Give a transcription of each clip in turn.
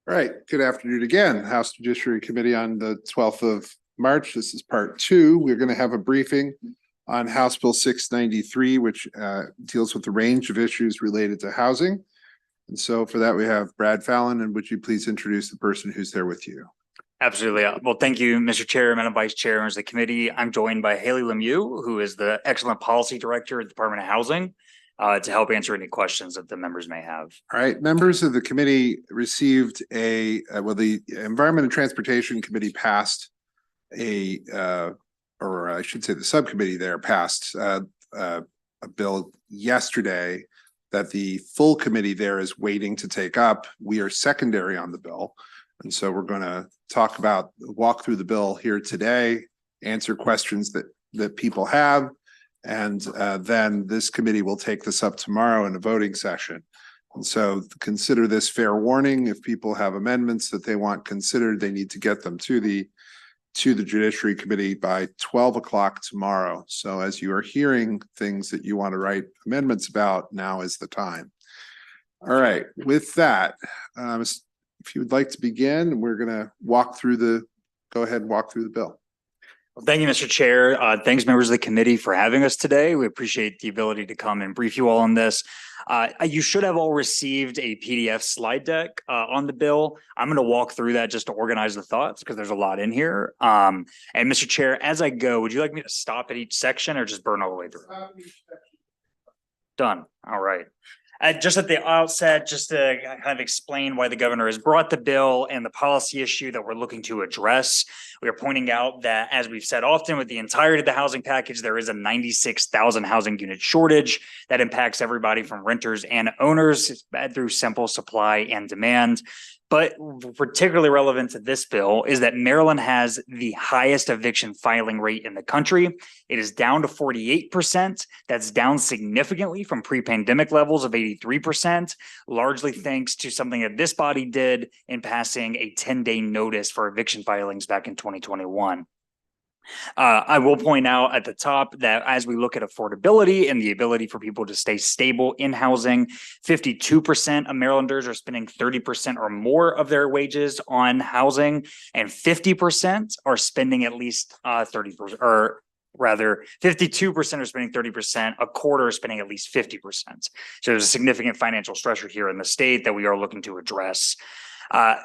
All right, good afternoon again. House Judiciary Committee on the 12th of March. This is part two. We're going to have a briefing on House Bill 693, which deals with the range of issues related to housing. And so for that, we have Brad Fallon, and would you please introduce the person who's there with you? Absolutely. Well, thank you, Mr. Chair, Madam Vice Chair, members of the committee. I'm joined by Haley Lemieux, who is the Excellent Policy Director at the Department of Housing, to help answer any questions that the members may have. All right, members of the committee received the Environment and Transportation Committee passed or I should say the subcommittee there passed a bill yesterday that the full committee there is waiting to take up. We are secondary on the bill. And so we're going to walk through the bill here today, answer questions that people have, and then this committee will take this up tomorrow in a voting session. And so consider this fair warning. If people have amendments that they want considered, they need to get them to the Judiciary Committee by 12 o'clock tomorrow. So as you are hearing things that you want to write amendments about, now is the time. All right, with that, if you would like to begin, we're going to go ahead and walk through the bill. Well, thank you, Mr. Chair. Thanks, members of the committee, for having us today. We appreciate the ability to come and brief you all on this. You should have all received a PDF slide deck on the bill. I'm going to walk through that just to organize the thoughts because there's a lot in here. And Mr. Chair, as I go, would you like me to stop at each section or just burn all the way through? Done. All right. Just at the outset, just to kind of explain why the governor has brought the bill and the policy issue that we're looking to address. We are pointing out that, as we've said often, with the entirety of the housing package, there is a 96,000 housing unit shortage that impacts everybody from renters and owners through simple supply and demand. But particularly relevant to this bill is that Maryland has the highest eviction filing rate in the country. It is down to 48%. That's down significantly from pre-pandemic levels of 83%, largely thanks to something that this body did in passing a 10-day notice for eviction filings back in 2021. I will point out at the top that as we look at affordability and the ability for people to stay stable in housing, 52% of Marylanders are spending 30% or more of their wages on housing, and 50% are spending at least 30%, or rather 52% are spending 30%, a quarter are spending at least 50%. So there's a significant financial stressor here in the state that we are looking to address.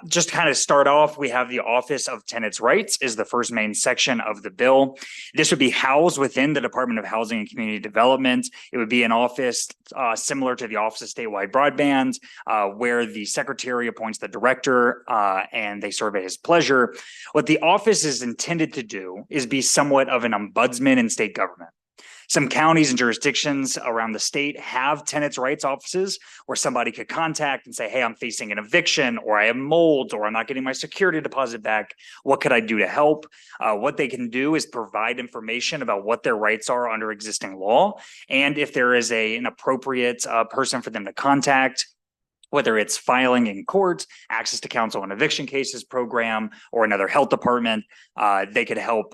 Just to kind of start off, we have the Office of Tenants' Rights is the first main section of the bill. This would be housed within the Department of Housing and Community Development. It would be an office similar to the Office of Statewide Broadband, where the secretary appoints the director and they serve at his pleasure. What the office is intended to do is be somewhat of an ombudsman in state government. Some counties and jurisdictions around the state have tenants' rights offices where somebody could contact and say, hey, I'm facing an eviction, or I have mold, or I'm not getting my security deposit back. What could I do to help? What they can do is provide information about what their rights are under existing law. And if there is an appropriate person for them to contact, whether it's filing in court, access to counsel in eviction cases program, or another health department, they could help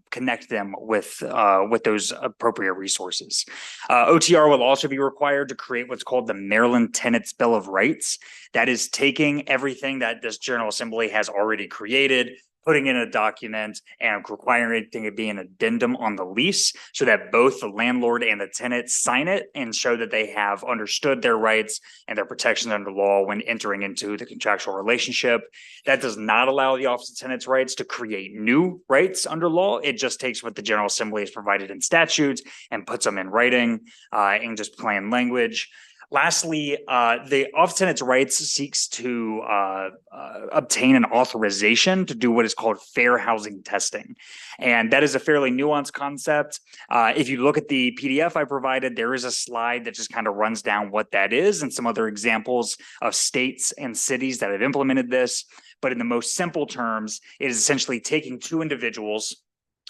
connect them with those appropriate resources. OTR will also be required to create what's called the Maryland Tenants Bill of Rights. That is taking everything that this General Assembly has already created, putting in a document and requiring it to be an addendum on the lease so that both the landlord and the tenant sign it and show that they have understood their rights and their protections under law when entering into the contractual relationship. That does not allow the Office of Tenants' Rights to create new rights under law. It just takes what the General Assembly has provided in statutes and puts them in writing in just plain language. Lastly, the Office of Tenants' Rights seeks to obtain an authorization to do what is called fair housing testing. And that is a fairly nuanced concept. If you look at the PDF I provided, there is a slide that just kind of runs down what that is and some other examples of states and cities that have implemented this. But in the most simple terms, it is essentially taking two individuals,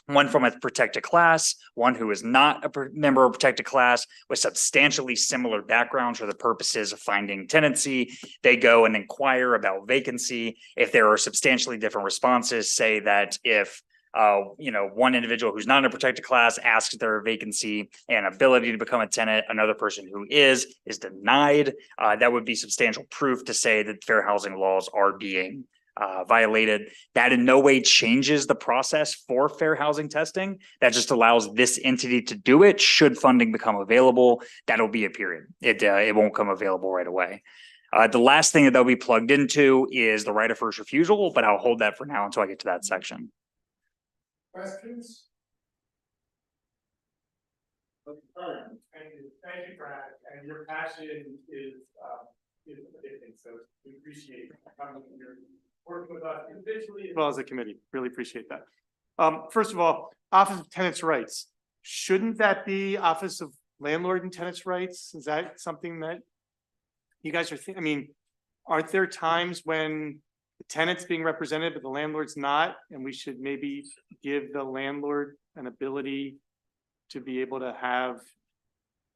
one from a protected class, one who is not a member of a protected class with substantially similar backgrounds for the purposes of finding tenancy. They go and inquire about vacancy. If there are substantially different responses, say that if one individual who's not in a protected class asks their vacancy and ability to become a tenant. Another person who is denied. That would be substantial proof to say that fair housing laws are being violated. That in no way changes the process for fair housing testing. That just allows this entity to do it. Should funding become available, that'll be a period. It won't come available right away. The last thing that they'll be plugged into is the right of first refusal, but I'll hold that for now until I get to that section. Questions? Thank you, Brad, and your passion is amazing, so we appreciate coming here, working with us individually as well as a committee. Really appreciate that. First of all, Office of Tenants' Rights. Shouldn't that be Office of Landlord and Tenants' Rights? Is that something that you guys are thinking? I mean, aren't there times when the tenant's being represented, but the landlord's not, and we should maybe give the landlord an ability to be able to have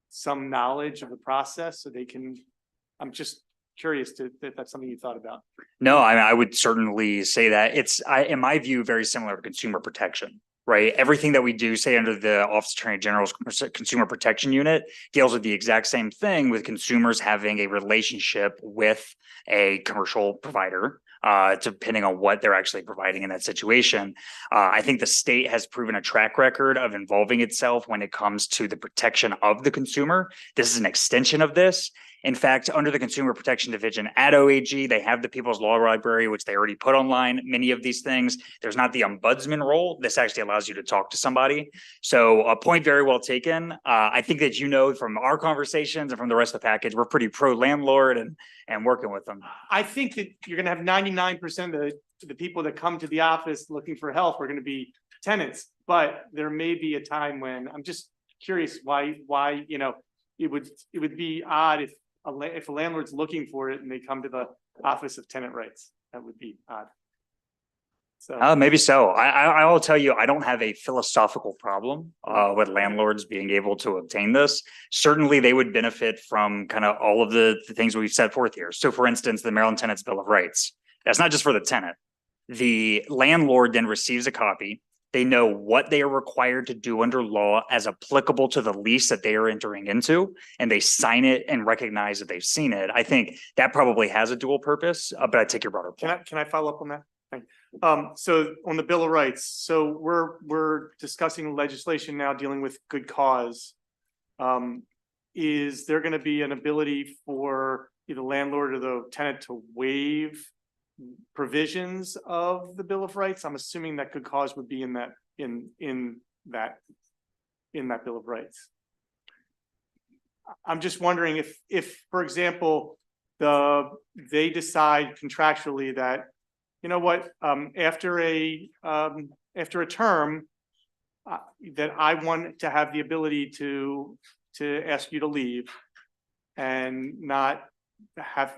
some knowledge of the process so they can, I'm just curious if that's something you thought about. No, I would certainly say that it's, in my view, very similar to consumer protection, right? Everything that we do, say under the Office of Attorney General's Consumer Protection Unit, deals with the exact same thing, with consumers having a relationship with a commercial provider, depending on what they're actually providing in that situation. I think the state has proven a track record of involving itself when it comes to the protection of the consumer. This is an extension of this. In fact, under the Consumer Protection Division at OAG, they have the People's Law Library, which they already put online many of these things. There's not the ombudsman role. This actually allows you to talk to somebody. So a point very well taken. I think that, from our conversations and from the rest of the package, we're pretty pro landlord and working with them. I think that you're going to have 99% of the people that come to the office looking for help are going to be tenants, but there may be a time when I'm just curious why, it would be odd if a landlord's looking for it and they come to the Office of Tenant Rights. That would be odd. So Maybe so. I will tell you, I don't have a philosophical problem with landlords being able to obtain this. Certainly, they would benefit from kind of all of the things we've set forth here. So, for instance, the Maryland Tenants Bill of Rights. That's not just for the tenant. The landlord then receives a copy. They know what they are required to do under law as applicable to the lease that they are entering into, and they sign it and recognize that they've seen it. I think that probably has a dual purpose, but I take your broader point. can I follow up on that? Thank you. So on the Bill of Rights, so we're discussing legislation now dealing with good cause. Is there going to be an ability for either landlord or the tenant to waive provisions of the Bill of Rights? I'm assuming that good cause would be in that Bill of Rights. I'm just wondering if for example, they decide contractually that, after a term that I want to have the ability to ask you to leave and not have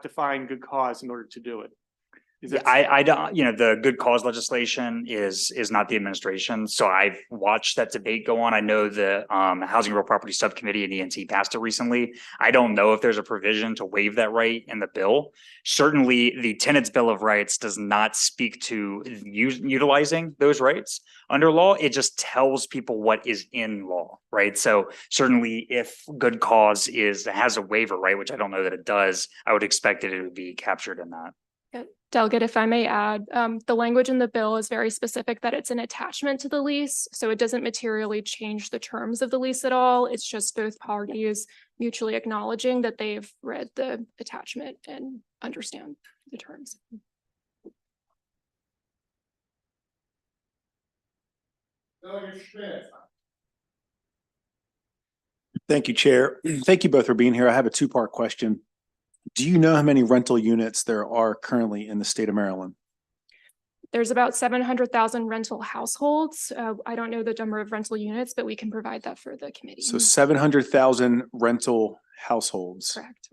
to find good cause in order to do it. I don't, the good cause legislation is not the administration. So I've watched that debate go on. I know the Housing and Real Property Subcommittee and ENT passed it recently. I don't know if there's a provision to waive that right in the bill. Certainly the Tenants Bill of Rights does not speak to utilizing those rights under law. It just tells people what is in law, right? So certainly if good cause has a waiver, right, which I don't know that it does, I would expect that it would be captured in that. Delegate, if I may add, the language in the bill is very specific that it's an attachment to the lease, so it doesn't materially change the terms of the lease at all. It's just both parties mutually acknowledging that they've read the attachment and understand the terms. Thank you, Chair. Thank you both for being here. I have a two-part question. Do you know how many rental units there are currently in the state of Maryland? There's about 700,000 rental households. I don't know the number of rental units, but we can provide that for the committee. So 700,000 rental households. Correct.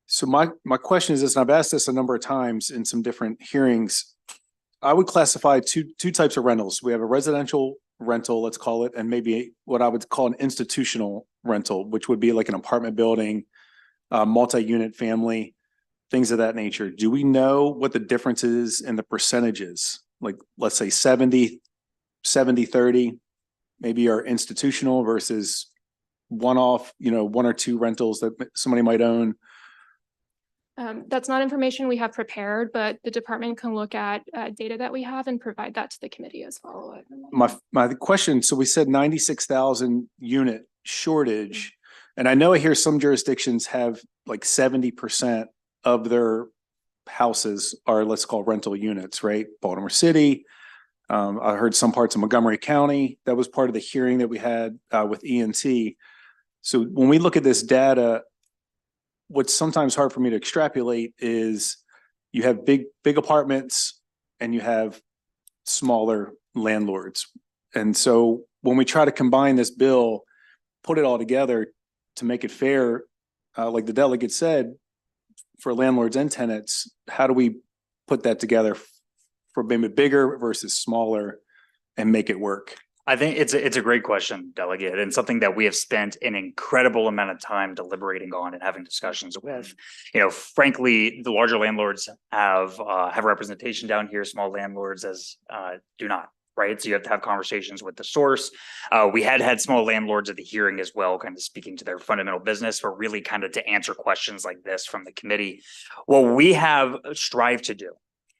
So my question is this, and I've asked this a number of times in some different hearings. I would classify two types of rentals. We have a residential rental, let's call it, and maybe what I would call an institutional rental, which would be like an apartment building, multi-unit family, things of that nature. Do we know what the difference is in the percentages like, let's say 70-30, maybe are institutional versus one-off, one or two rentals that somebody might own? That's not information we have prepared, but the department can look at data that we have and provide that to the committee as follow-up. My question, so we said 96,000 unit shortage. And I know I hear some jurisdictions have like 70% of their houses are, let's call, rental units, right? Baltimore City. I heard some parts of Montgomery County. That was part of the hearing that we had with ENT. So when we look at this data, what's sometimes hard for me to extrapolate is you have big apartments and you have smaller landlords. And so when we try to combine this bill, put it all together to make it fair, like the delegate said, for landlords and tenants, how do we put that together for maybe bigger versus smaller and make it work? I think it's a great question, Delegate, and something that we have spent an incredible amount of time deliberating on and having discussions with. Frankly, the larger landlords have representation down here. Small landlords do not. Right. So you have to have conversations with the source. We had small landlords at the hearing as well, kind of speaking to their fundamental business, but really kind of to answer questions like this from the committee. What we have strived to do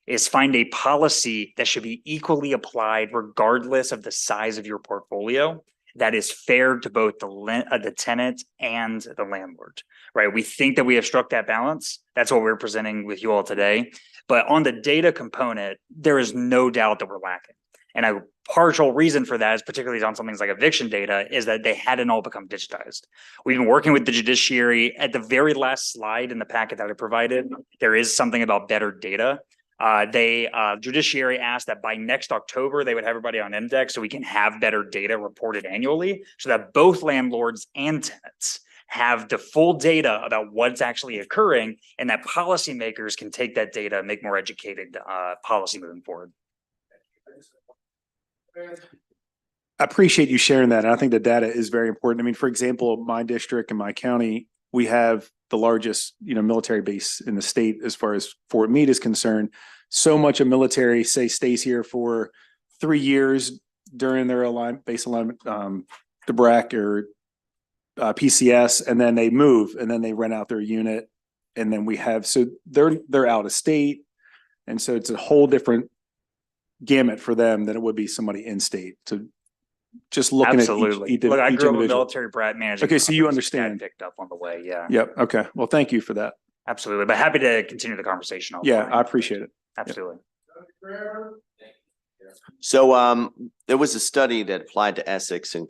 is find a policy that should be equally applied regardless of the size of your portfolio, that is fair to both the tenant and the landlord, right? We think that we have struck that balance. That's what we're presenting with you all today. But on the data component, there is no doubt that we're lacking. And a partial reason for that is particularly on some things like eviction data is that they hadn't all become digitized. We've been working with the judiciary. At the very last slide in the packet that I provided, there is something about better data. Judiciary asked that by next October, they would have everybody on index so we can have better data reported annually so that both landlords and tenants have the full data about what's actually occurring and that policymakers can take that data and make more educated policy moving forward. I appreciate you sharing that. And I think the data is very important. I mean, for example, my district and my county, we have the largest, military base in the state as far as Fort Meade is concerned. So much of military, say, stays here for 3 years during their base alignment, DeBrac or PCS, and then they move and then they rent out their unit. And then so they're out of state. And so it's a whole different gamut for them than it would be somebody in state. So just looking Absolutely. at each Look, I grew up a individual. military brat managing. Okay, so you companies. understand. Dad picked up on the way, yeah. Yep. Okay. Well, thank you for that. Absolutely, but happy to continue the conversation. Yeah, offline. I appreciate it. Absolutely. So there was a study that applied to Essex and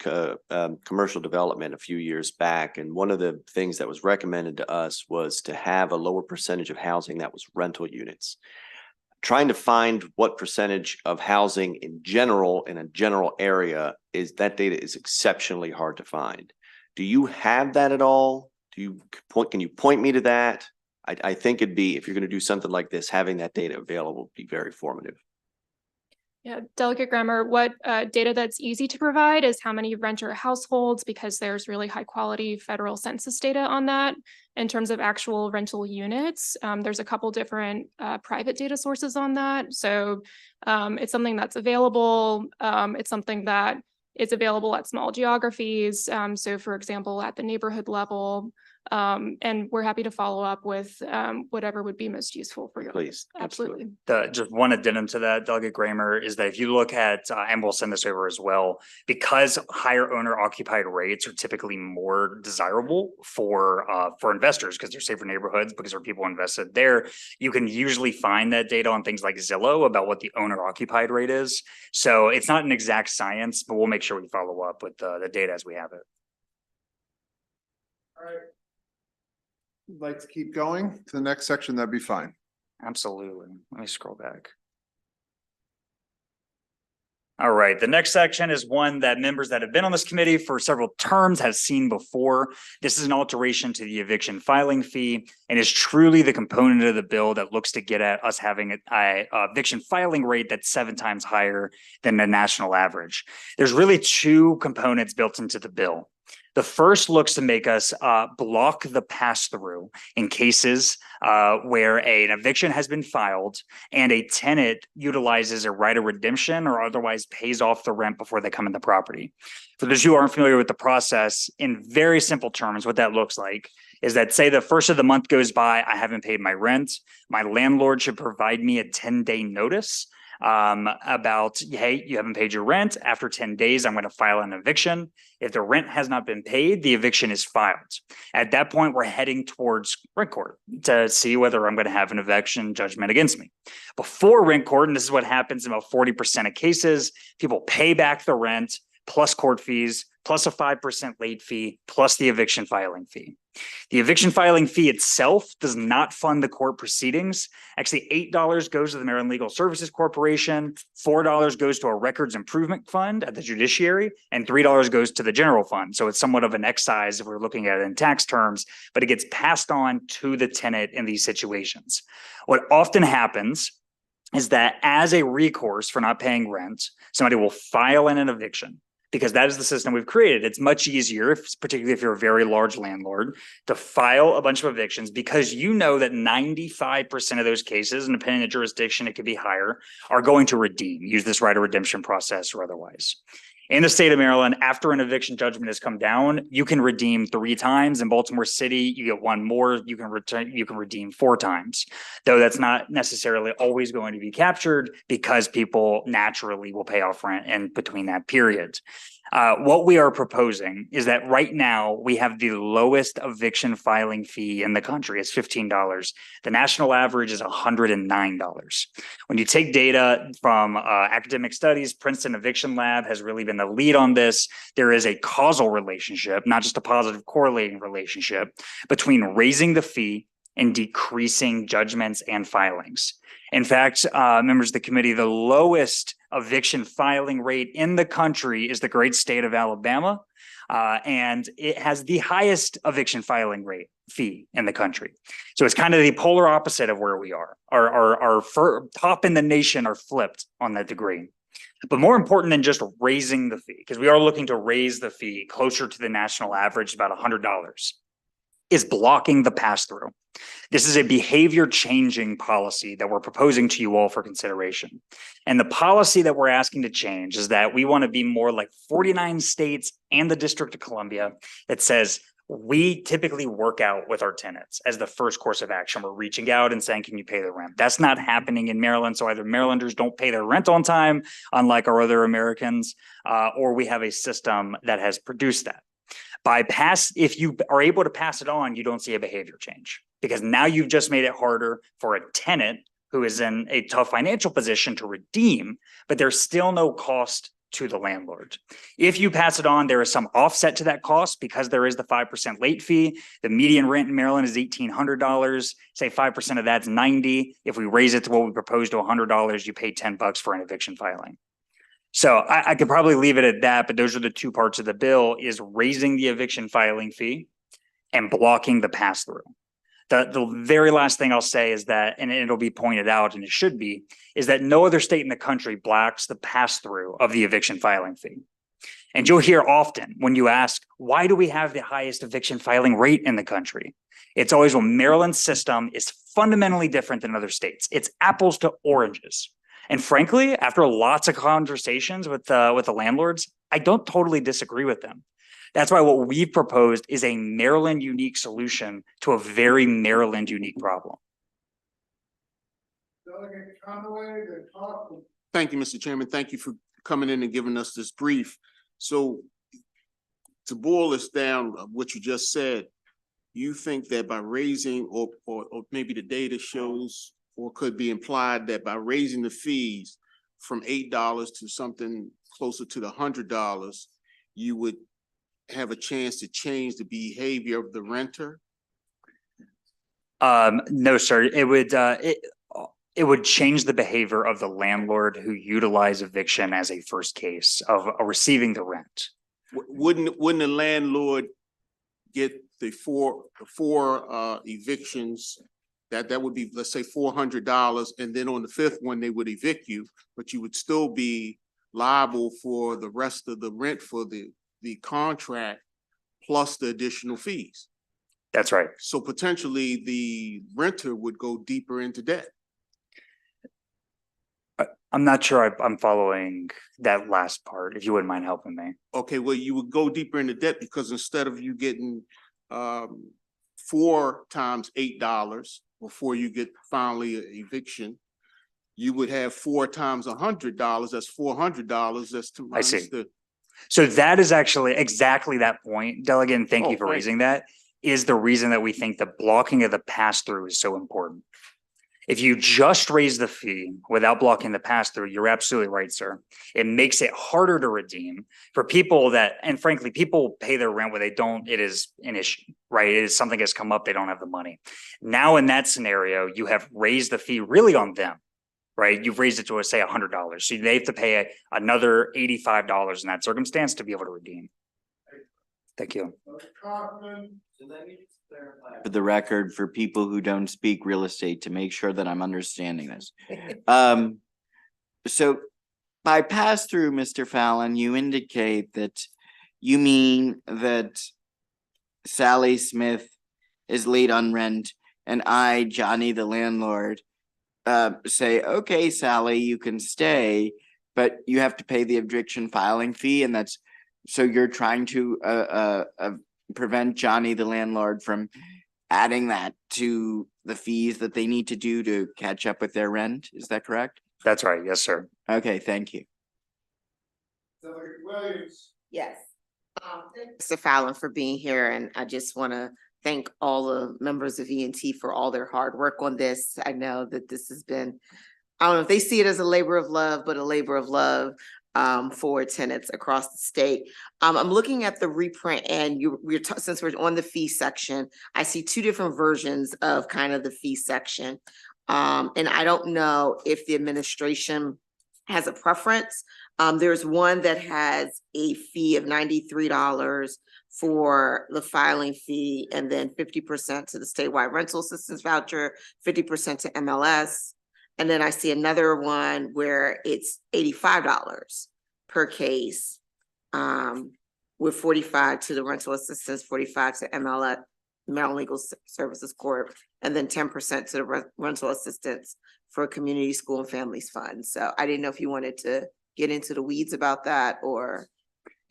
commercial development a few years back. And one of the things that was recommended to us was to have a lower percentage of housing that was rental units. Trying to find what percentage of housing in general in a general area is that data is exceptionally hard to find. Do you have that at all? Can you point me to that? I think it'd be, if you're going to do something like this, having that data available would be very formative. Yeah, Delegate Grammer, what data that's easy to provide is how many renter households, because there's really high quality federal census data on that. In terms of actual rental units, there's a couple different private data sources on that. So it's something that's available. It's something that is available at small geographies. So for example, at the neighborhood level, and we're happy to follow up with whatever would be most useful for you. Please. Absolutely. Just one addendum to that, Delegate Kramer, is that if you look at, and we'll send this over as well, because higher owner occupied rates are typically more desirable for investors because they're safer neighborhoods, because there are people invested there. You can usually find that data on things like Zillow about what the owner occupied rate is. So it's not an exact science, but we'll make sure we follow up with the data as we have it. All right. Would like to keep going to the next section, that'd be fine. Absolutely. Let me scroll back. All right, the next section is one that members that have been on this committee for several terms have seen before. This is an alteration to the eviction filing fee and is truly the component of the bill that looks to get at us having a eviction filing rate that's 7 times higher than the national average. There's really 2 components built into the bill. The first looks to make us block the pass-through in cases where an eviction has been filed and a tenant utilizes a right of redemption or otherwise pays off the rent before they come in the property. For those who aren't familiar with the process, in very simple terms, what that looks like is that, say the first of the month goes by, I haven't paid my rent. My landlord should provide me a 10-day notice about, hey, you haven't paid your rent. After 10 days, I'm going to file an eviction. If the rent has not been paid, the eviction is filed. At that point, we're heading towards rent court to see whether I'm going to have an eviction judgment against me. Before rent court, and this is what happens in about 40% of cases, people pay back the rent plus court fees, plus a 5% late fee, plus the eviction filing fee. The eviction filing fee itself does not fund the court proceedings. Actually, $8 goes to the Maryland Legal Services Corporation, $4 goes to a records improvement fund at the judiciary, and $3 goes to the general fund. So it's somewhat of an excise if we're looking at it in tax terms, but it gets passed on to the tenant in these situations. What often happens is that as a recourse for not paying rent, somebody will file an eviction. Because that is the system we've created. It's much easier, particularly if you're a very large landlord, to file a bunch of evictions because you know that 95% of those cases, and depending on the jurisdiction, it could be higher, are going to redeem, use this right of redemption process or otherwise. In the state of Maryland, after an eviction judgment has come down, you can redeem 3 times. In Baltimore City, you get 1 more. You can redeem 4 times, though that's not necessarily always going to be captured because people naturally will pay off rent in between that period. What we are proposing is that right now we have the lowest eviction filing fee in the country. It's $15. The national average is $109. When you take data from academic studies, Princeton Eviction Lab has really been the lead on this. There is a causal relationship, not just a positive correlating relationship, between raising the fee and decreasing judgments and filings. In fact, members of the committee, the lowest eviction filing rate in the country is the great state of Alabama, and it has the highest eviction filing rate fee in the country. So it's kind of the polar opposite of where we are. Our top in the nation are flipped on that degree. But more important than just raising the fee, because we are looking to raise the fee closer to the national average, about $100, is blocking the pass-through. This is a behavior changing policy that we're proposing to you all for consideration. And the policy that we're asking to change is that we want to be more like 49 states and the District of Columbia that says we typically work out with our tenants as the first course of action. We're reaching out and saying, can you pay the rent? That's not happening in Maryland. So either Marylanders don't pay their rent on time, unlike our other Americans, or we have a system that has produced that. If you are able to pass it on, you don't see a behavior change because now you've just made it harder for a tenant who is in a tough financial position to redeem, but there's still no cost to the landlord. If you pass it on, there is some offset to that cost because there is the 5% late fee. The median rent in Maryland is $1,800. Say 5% of that's $90. If we raise it to what we propose to $100, you pay $10 for an eviction filing. So I could probably leave it at that, but those are the 2 parts of the bill: is raising the eviction filing fee and blocking the pass-through. The very last thing I'll say is that, and it'll be pointed out, and it should be, is that no other state in the country blocks the pass-through of the eviction filing fee. And you'll hear often when you ask, why do we have the highest eviction filing rate in the country? It's always, well, Maryland's system is fundamentally different than other states. It's apples to oranges. And frankly, after lots of conversations with the landlords, I don't totally disagree with them. That's why what we've proposed is a Maryland unique solution to a very Maryland unique problem. Thank you, Mr. Chairman. Thank you for coming in and giving us this brief. So to boil this down, what you just said, you think that by raising or maybe the data shows or could be implied that by raising the fees from $8 to something closer to the $100, you would have a chance to change the behavior of the renter? No, sir. It would change the behavior of the landlord who utilize eviction as a first case of receiving the rent. Wouldn't the landlord get the four evictions? That would be, let's say, $400, and then on the 5th one they would evict you, but you would still be liable for the rest of the rent for the contract plus the additional fees. That's right. So potentially the renter would go deeper into debt. I'm not sure I'm following that last part, if you wouldn't mind helping me. Okay, well, you would go deeper into debt because instead of you getting 4 times $8 before you get finally an eviction, you would have 4 times $100. That's $400. That's to I see. minus the. So that is actually exactly that point, Delegate, and thank Oh, you for thank raising that, is the reason that we think the blocking of the pass-through is so important. If you just raise the fee without blocking the pass-through, you're absolutely right, sir. It makes it harder to redeem for people that, and frankly, people pay their rent where they don't, it is an issue, right? It is something has come up, they don't have the money. Now in that scenario, you have raised the fee really on them, right? You've raised it to, say, $100. So they have to pay another $85 in that circumstance to be able to redeem. Thank you. For the record, for people who don't speak real estate, to make sure that I'm understanding this. So by pass through, Mr. Fallon, you indicate that you mean that Sally Smith is late on rent and I, Johnny, the landlord, say, okay, Sally, you can stay, but you have to pay the eviction filing fee. And that's, so you're trying to prevent Johnny, the landlord, from adding that to the fees that they need to do to catch up with their rent. Is that correct? That's right. Yes, sir. Okay, thank you. Yes. Thank Mr. Fallon for being here, and I just want to thank all the members of E&T for all their hard work on this. I know that this has been, I don't know if they see it as a labor of love, but a labor of love for tenants across the state. I'm looking at the reprint, and since we're on the fee section, I see 2 different versions of kind of the fee section. And I don't know if the administration has a preference. There's one that has a fee of $93 for the filing fee, and then 50% to the statewide rental assistance voucher, 50% to MLS. And then I see another one where it's $85 per case, with 45 to the rental assistance, 45 to MLS, Maryland Legal Services Corp, and then 10% to the rental assistance for Community School and Families Fund. So I didn't know if you wanted to get into the weeds about that or.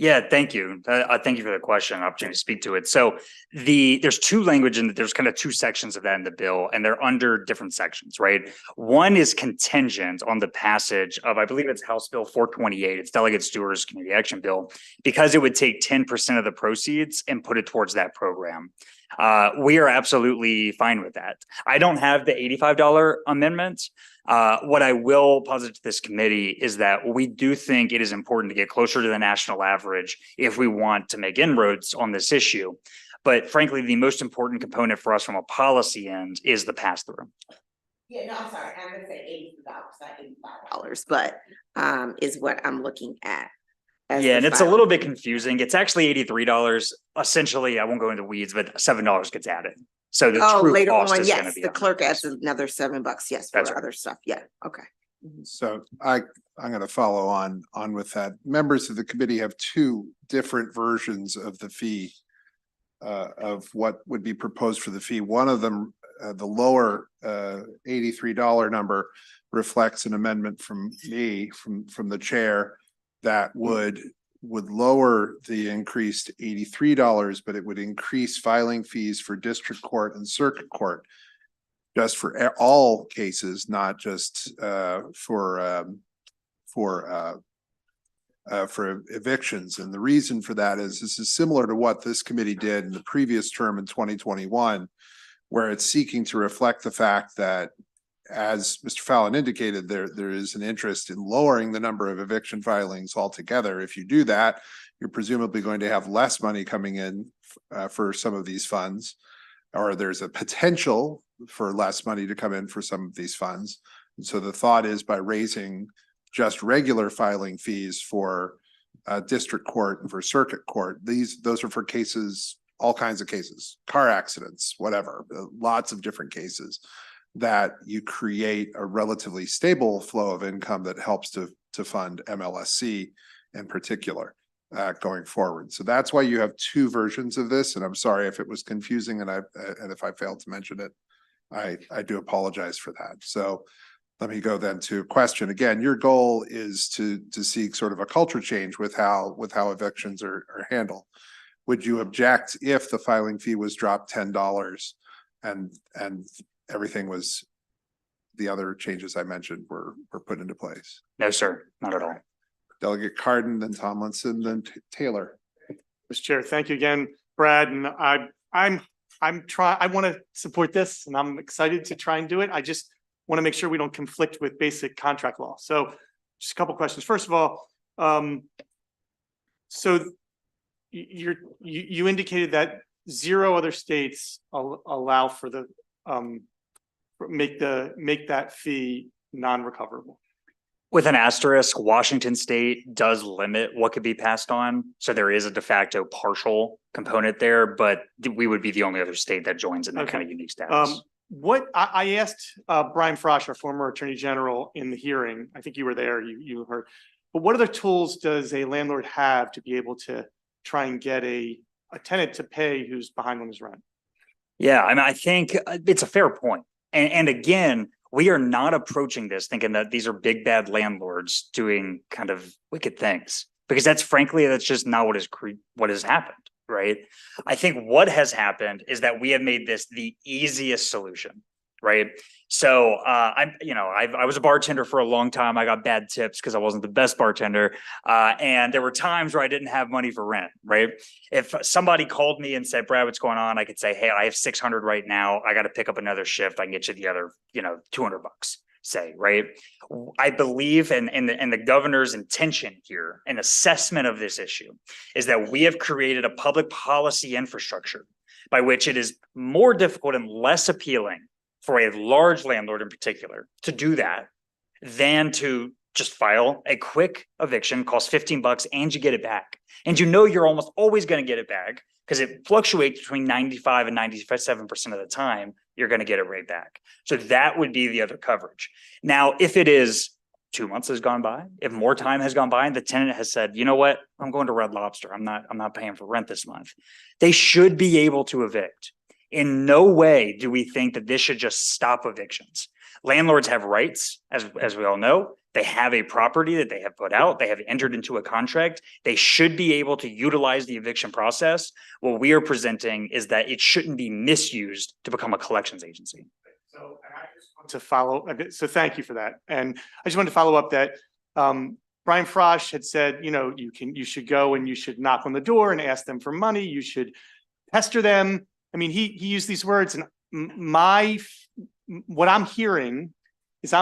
Yeah, thank you. Thank you for the question, opportunity to speak to it. So there's 2 language and there's kind of 2 sections of that in the bill, and they're under different sections, right? One is contingent on the passage of, I believe it's House Bill 428. It's Delegate Stewart's Community Action Bill, because it would take 10% of the proceeds and put it towards that program. We are absolutely fine with that. I don't have the $85 amendment. What I will posit to this committee is that we do think it is important to get closer to the national average if we want to make inroads on this issue. But frankly, the most important component for us from a policy end is the pass-through. Yeah, no, I'm sorry. I'm gonna say $83, not $85, but is what I'm looking at. Yeah, and it's a little bit confusing. It's actually $83. Essentially, I won't go into weeds, but $7 gets added. So the true later cost on, is going to yes, be the clerk adds another $7, yes, That's for right. other stuff. Yeah, okay. So I'm going to follow on with that. Members of the committee have 2 different versions of the fee, of what would be proposed for the fee. One of them, the lower $83 number, reflects an amendment from me, from the chair, that would lower the increased $83, but it would increase filing fees for district court and circuit court, just for all cases, not just for evictions. And the reason for that is this is similar to what this committee did in the previous term in 2021, where it's seeking to reflect the fact that, as Mr. Fallon indicated, there is an interest in lowering the number of eviction filings altogether. If you do that, you're presumably going to have less money coming in for some of these funds, or there's a potential for less money to come in for some of these funds. And so the thought is, by raising just regular filing fees for district court and for circuit court, those are for cases, all kinds of cases, car accidents, whatever, lots of different cases, that you create a relatively stable flow of income that helps to fund MLSC in particular. going forward. So that's why you have two versions of this, and I'm sorry if it was confusing and if I failed to mention it. I do apologize for that. So let me go then to question. Again, your goal is to seek sort of a culture change with how evictions are handled. Would you object if the filing fee was dropped $10 and everything was, the other changes I mentioned were put into place? No, sir, not at all. Delegate Cardin, then Tomlinson, then Taylor. Mr. Chair, thank you again, Brad, and I want to support this and I'm excited to try and do it. I just want to make sure we don't conflict with basic contract law. So just a couple questions. First of all, so you indicated that 0 other states allow for the make that fee non-recoverable. With an asterisk, Washington State does limit what could be passed on. So there is a de facto partial component there, but we would be the only other state that joins in that kind of unique status. What I asked Brian Frosch, our former Attorney General, in the hearing, I think you were there, you heard, but what other tools does a landlord have to be able to try and get a tenant to pay who's behind on his rent? Yeah, I mean, I think it's a fair point. And again, we are not approaching this thinking that these are big bad landlords doing kind of wicked things, because that's just not what has happened, right? I think what has happened is that we have made this the easiest solution, right? So I was a bartender for a long time. I got bad tips because I wasn't the best bartender. And there were times where I didn't have money for rent, right? If somebody called me and said, Brad, what's going on? I could say, hey, I have 600 right now. I got to pick up another shift. I can get you the other, $200, say, right? I believe and the governor's intention here, an assessment of this issue, is that we have created a public policy infrastructure by which it is more difficult and less appealing for a large landlord in particular to do that than to just file a quick eviction, costs $15 and you get it back. And you're almost always going to get it back because it fluctuates between 95 and 97% of the time, you're going to get it right back. So that would be the other coverage. Now, if it is 2 months has gone by, if more time has gone by and the tenant has said, you know what, I'm going to Red Lobster. I'm not paying for rent this month. They should be able to evict. In no way do we think that this should just stop evictions. Landlords have rights, as we all know. They have a property that they have put out. They have entered into a contract. They should be able to utilize the eviction process. What we are presenting is that it shouldn't be misused to become a collections agency. So, and I just want to follow. So thank you for that. And I just wanted to follow up that Brian Frosch had said, you should go and you should knock on the door and ask them for money. You should pester them. I mean, he used these words, and what I'm hearing is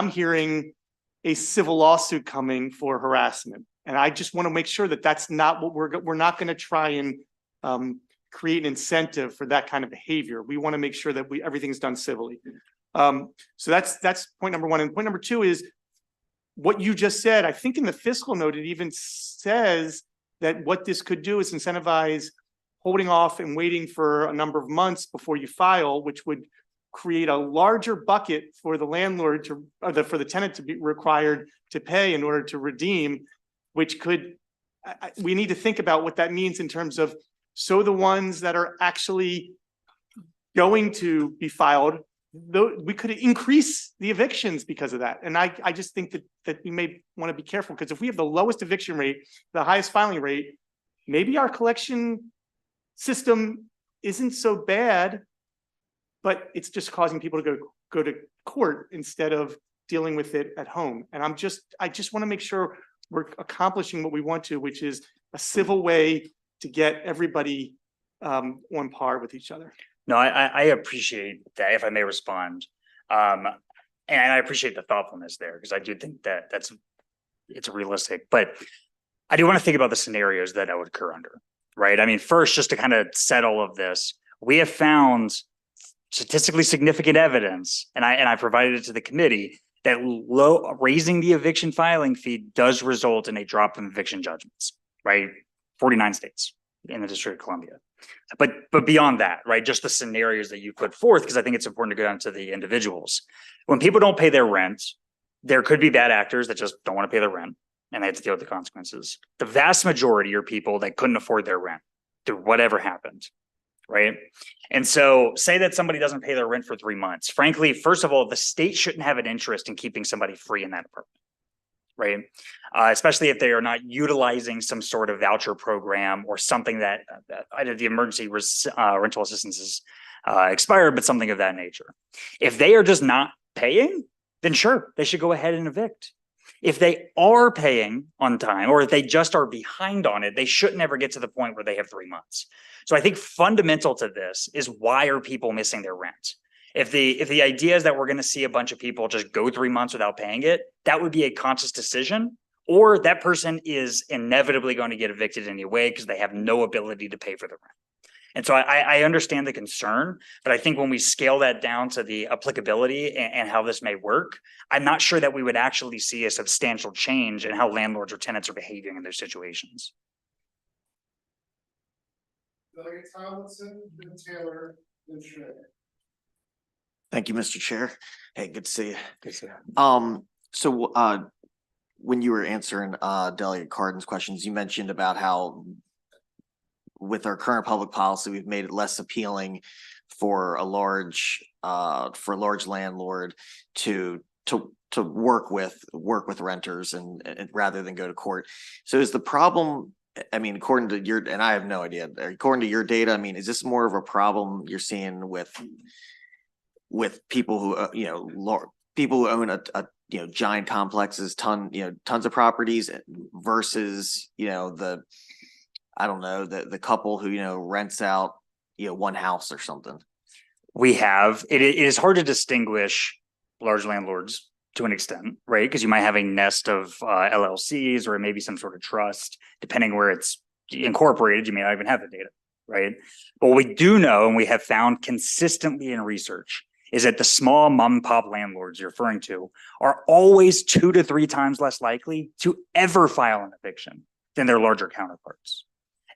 a civil lawsuit coming for harassment, and I just want to make sure that that's not what we're not going to try and create an incentive for that kind of behavior. We want to make sure that everything's done civilly. So that's point number one, and point number two is what you just said. I think in the fiscal note it even says that what this could do is incentivize holding off and waiting for a number of months before you file, which would create a larger bucket for the landlord for the tenant to be required to pay in order to redeem, which we need to think about what that means in terms of, so the ones that are actually going to be filed, we could increase the evictions because of that. And I just think that we may want to be careful, because if we have the lowest eviction rate, the highest filing rate, maybe our collection system isn't so bad, but it's just causing people to go to court instead of dealing with it at home. And I just want to make sure we're accomplishing what we want to, which is a civil way to get everybody on par with each other. No, I appreciate that, if I may respond. And I appreciate the thoughtfulness there, because I do think that it's realistic, but I do want to think about the scenarios that would occur under. Right. I mean, first, just to kind of set all of this, we have found statistically significant evidence, and I provided it to the committee, that raising the eviction filing fee does result in a drop in eviction judgments. Right, 49 states in the District of Columbia. But beyond that, right, just the scenarios that you put forth, because I think it's important to go down to the individuals. When people don't pay their rent, there could be bad actors that just don't want to pay their rent. and they had to deal with the consequences. The vast majority are people that couldn't afford their rent through whatever happened, right? And so say that somebody doesn't pay their rent for 3 months. Frankly, first of all, the state shouldn't have an interest in keeping somebody free in that apartment, right? Especially if they are not utilizing some sort of voucher program or something that either the emergency rental assistance is expired, but something of that nature. If they are just not paying, then sure, they should go ahead and evict. If they are paying on time, or if they just are behind on it, they shouldn't ever get to the point where they have 3 months. So I think fundamental to this is, why are people missing their rent? If the idea is that we're going to see a bunch of people just go 3 months without paying it, that would be a conscious decision, or that person is inevitably going to get evicted anyway because they have no ability to pay for the rent. And so I understand the concern, but I think when we scale that down to the applicability and how this may work, I'm not sure that we would actually see a substantial change in how landlords or tenants are behaving in those situations. Delegate Tomlinson, then Taylor, then Schrader. Thank you, Mr. Chair. Hey, good to see you. Good to see you. So when you were answering Delegate Cardin's questions, you mentioned about how with our current public policy, we've made it less appealing for a large landlord to work with renters and rather than go to court. So is the problem, I mean, according to your, and I have no idea, according to your data, I mean, is this more of a problem you're seeing with people who people who own a giant complexes, tons of properties versus the couple who rents out one house or something? We have it is hard to distinguish large landlords to an extent, right? Because you might have a nest of LLCs or maybe some sort of trust, depending where it's incorporated. You may not even have the data, right? But what we do know, and we have found consistently in research, is that the small mom and pop landlords you're referring to are always 2 to 3 times less likely to ever file an eviction than their larger counterparts.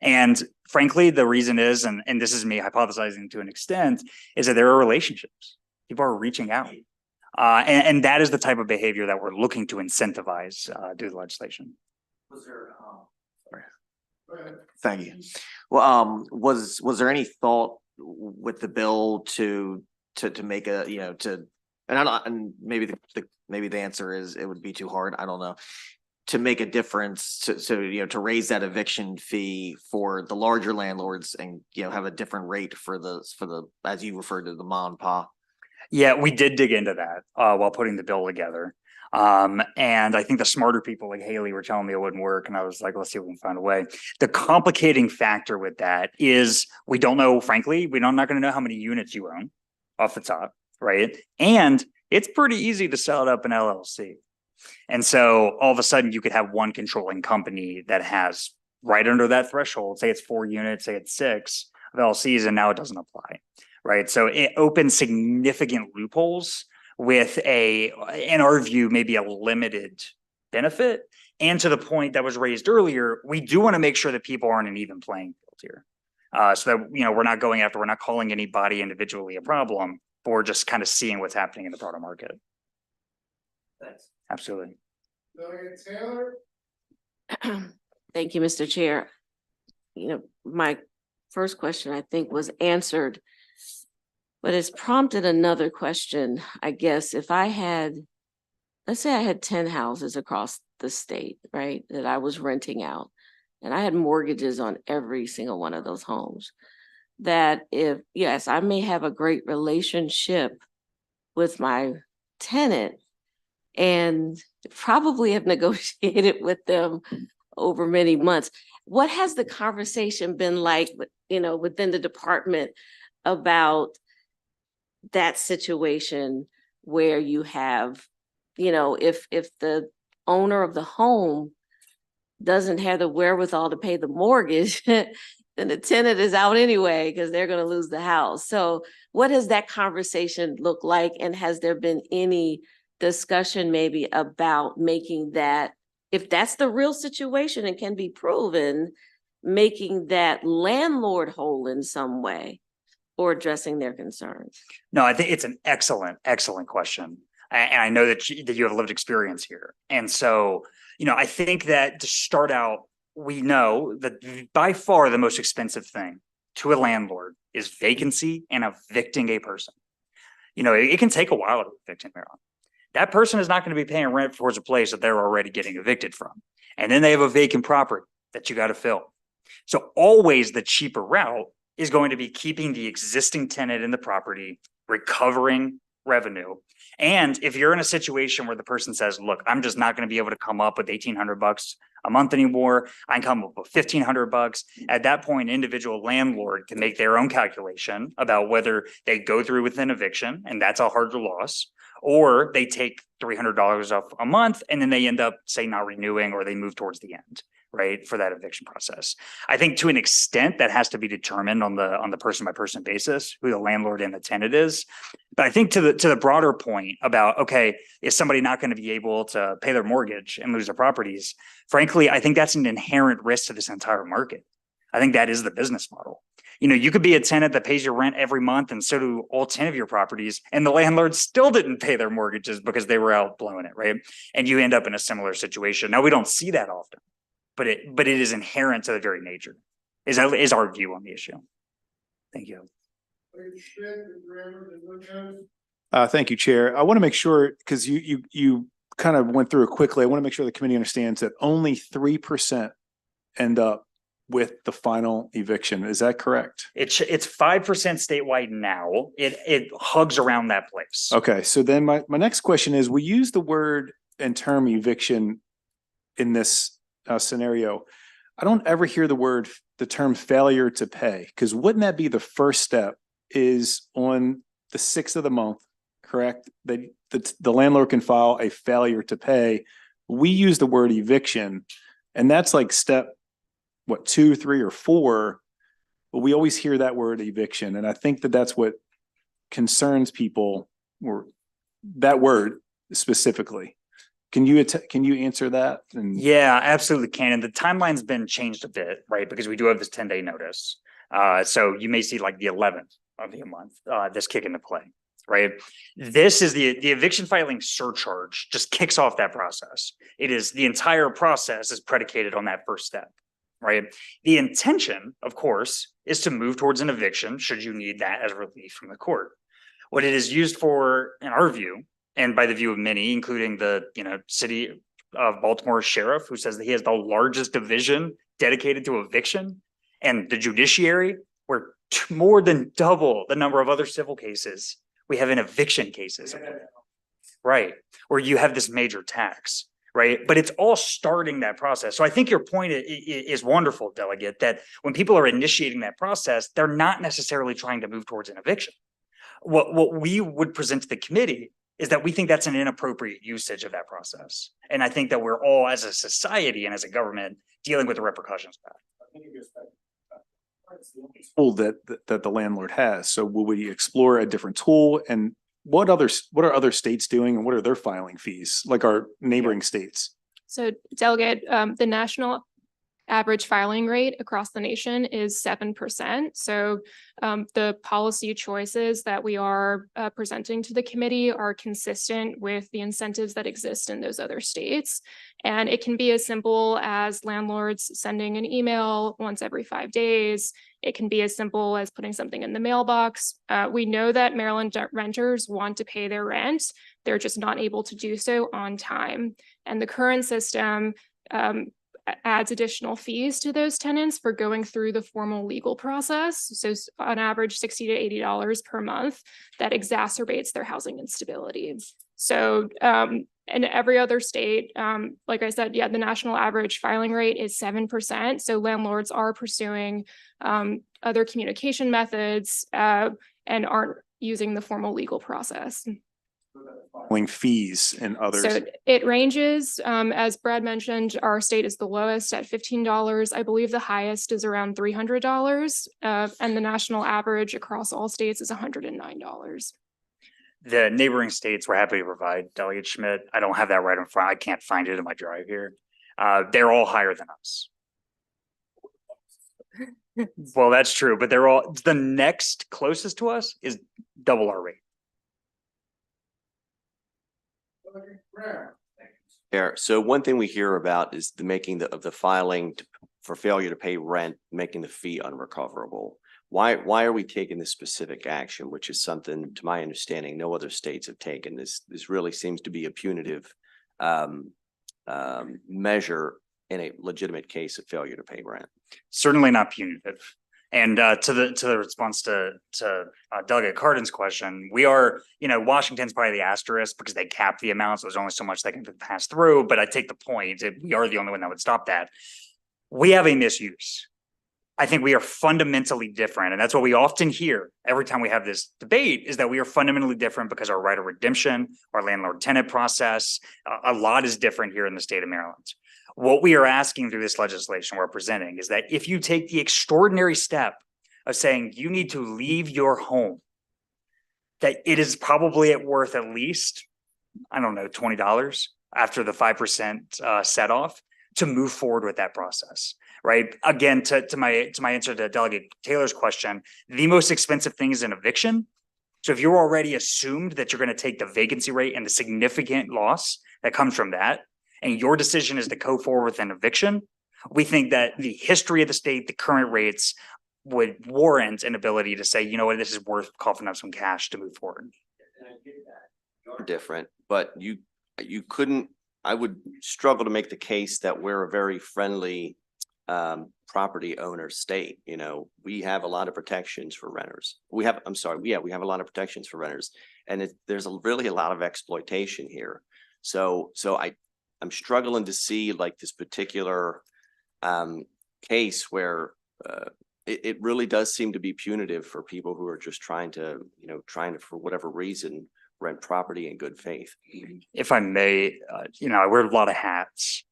And frankly, the reason is, and this is me hypothesizing to an extent, is that there are relationships. People are reaching out. And that is the type of behavior that we're looking to incentivize due to the legislation. Was there, thank you. Well, was there any thought with the bill to make a, and maybe the answer is it would be too hard. I don't know. To make a difference to raise that eviction fee for the larger landlords and have a different rate for the as you referred to, the mom and pop. Yeah, we did dig into that while putting the bill together. And I think the smarter people like Haley were telling me it wouldn't work. And I was like, let's see if we can find a way. The complicating factor with that is we don't know, frankly, I'm not going to know how many units you own off the top, right? And it's pretty easy to sell it up an LLC. And so all of a sudden you could have one controlling company that has right under that threshold, say it's 4 units, say it's 6 of LLCs, and now it doesn't apply, right? So it opens significant loopholes with in our view, maybe a limited benefit. And to the point that was raised earlier, we do want to make sure that people are on an even playing field here. So that, we're not calling anybody individually a problem, but we're just kind of seeing what's happening in the broader market. Thanks. Absolutely. Delegate Taylor. Thank you, Mr. Chair. My first question, I think, was answered, but it's prompted another question. I guess if let's say I had 10 houses across the state, right, that I was renting out, and I had mortgages on every single one of those homes, that yes, I may have a great relationship with my tenant and probably have negotiated with them over many months. What has the conversation been like, within the department about that situation where you have, if the owner of the home doesn't have the wherewithal to pay the mortgage, then the tenant is out anyway because they're going to lose the house. So what does that conversation look like? And has there been any discussion maybe about making that, if that's the real situation and can be proven, making that landlord whole in some way or addressing their concerns? No, I think it's an excellent question. And I know that you have lived experience here. And so, I think that to start out, we know that by far the most expensive thing to a landlord is vacancy and evicting a person. It can take a while to evict in Maryland. That person is not going to be paying rent towards a place that they're already getting evicted from. And then they have a vacant property that you got to fill. So always the cheaper route is going to be keeping the existing tenant in the property, recovering revenue. And if you're in a situation where the person says, look, I'm just not going to be able to come up with $1,800 a month anymore, I can come up with $1,500. At that point, individual landlord can make their own calculation about whether they go through with an eviction, and that's a harder loss, or they take $300 off a month and then they end up, say, not renewing, or they move towards the end, right, for that eviction process. I think to an extent that has to be determined on the person by person basis, who the landlord and the tenant is. But I think to the broader point about, okay, is somebody not going to be able to pay their mortgage and lose their properties? Frankly, I think that's an inherent risk to this entire market. I think that is the business model. You could be a tenant that pays your rent every month, and so do all 10 of your properties, and the landlord still didn't pay their mortgages because they were out blowing it, right? And you end up in a similar situation. Now, we don't see that often, but it is inherent to the very nature, is our view on the issue. Thank you. Thank you, Chair. I want to make sure, because you kind of went through it quickly. I want to make sure the committee understands that only 3% end up with the final eviction. Is that correct? It's 5% statewide now. It hugs around that place. Okay, so then my next question is, we use the word and term eviction in this scenario. I don't ever hear the term failure to pay, because wouldn't that be the first step is on the 6th of the month, correct? That the landlord can file a failure to pay. We use the word eviction, and that's like step 2, 3, or 4, but we always hear that word eviction. And I think that's what concerns people, or that word specifically. Can you answer that? Yeah, absolutely can. And the timeline's been changed a bit, right? Because we do have this 10-day notice. So you may see like the 11th of the month, this kick into play, right? This is the eviction filing surcharge just kicks off that process. It is the entire process is predicated on that first step. Right. The intention, of course, is to move towards an eviction should you need that as relief from the court. What it is used for, in our view, and by the view of many, including the city of Baltimore sheriff, who says that he has the largest division dedicated to eviction, and the judiciary, where more than double the number of other civil cases we have in eviction cases. Right. Where you have this major tax. Right. But it's all starting that process. So I think your point is wonderful, Delegate, that when people are initiating that process, they're not necessarily trying to move towards an eviction. What we would present to the committee is that we think that's an inappropriate usage of that process. And I think that we're all, as a society and as a government, dealing with the repercussions of that. Tool that the landlord has. So will we explore a different tool, and what are other states doing, and what are their filing fees, like our neighboring states? So Delegate, the national average filing rate across the nation is 7%. So the policy choices that we are presenting to the committee are consistent with the incentives that exist in those other states. And it can be as simple as landlords sending an email once every 5 days. It can be as simple as putting something in the mailbox. We know that Maryland renters want to pay their rent. They're just not able to do so on time. And the current system adds additional fees to those tenants for going through the formal legal process. So on average, $60 to $80 per month, that exacerbates their housing instability. So in every other state, like I said, yeah, the national average filing rate is 7%. So landlords are pursuing other communication methods and aren't using the formal legal process. Fees and others. So it ranges, as Brad mentioned, our state is the lowest at $15. I believe the highest is around $300, and the national average across all states is $109. The neighboring states we're happy to provide, Delegate Schmidt. I don't have that right in front. I can't find it in my drive here. They're all higher than us. Well, that's true, but they're all, the next closest to us is double our rate. There, so one thing we hear about is the making of the filing for failure to pay rent, making the fee unrecoverable. Why are we taking this specific action, which is something, to my understanding, no other states have taken? This really seems to be a punitive measure in a legitimate case of failure to pay rent. Certainly not punitive. And to the response to Delegate Cardin's question, we are, Washington's probably the asterisk because they cap the amount, so there's only so much they can pass through. But I take the point, we are the only one that would stop that. We have a misuse. I think we are fundamentally different, and that's what we often hear every time we have this debate, is that we are fundamentally different because our right of redemption, our landlord-tenant process, a lot is different here in the state of Maryland. What we are asking through this legislation we're presenting is that if you take the extraordinary step of saying you need to leave your home, that it is probably worth at least, I don't know, $20 after the 5% set off to move forward with that process, right? Again, to my answer to Delegate Taylor's question, the most expensive thing is an eviction. So if you're already assumed that you're going to take the vacancy rate and the significant loss that comes from that, and your decision is to go forward with an eviction, we think that the history of the state, the current rates would warrant an ability to say, you know what, this is worth coughing up some cash to move forward. You're different, but you couldn't, I would struggle to make the case that we're a very friendly property owner state. We have a lot of protections for renters. We have a lot of protections for renters, and there's really a lot of exploitation here. So I'm struggling to see like this particular case where it really does seem to be punitive for people who are just trying to, for whatever reason, rent property in good faith. If I may, I wear a lot of hats,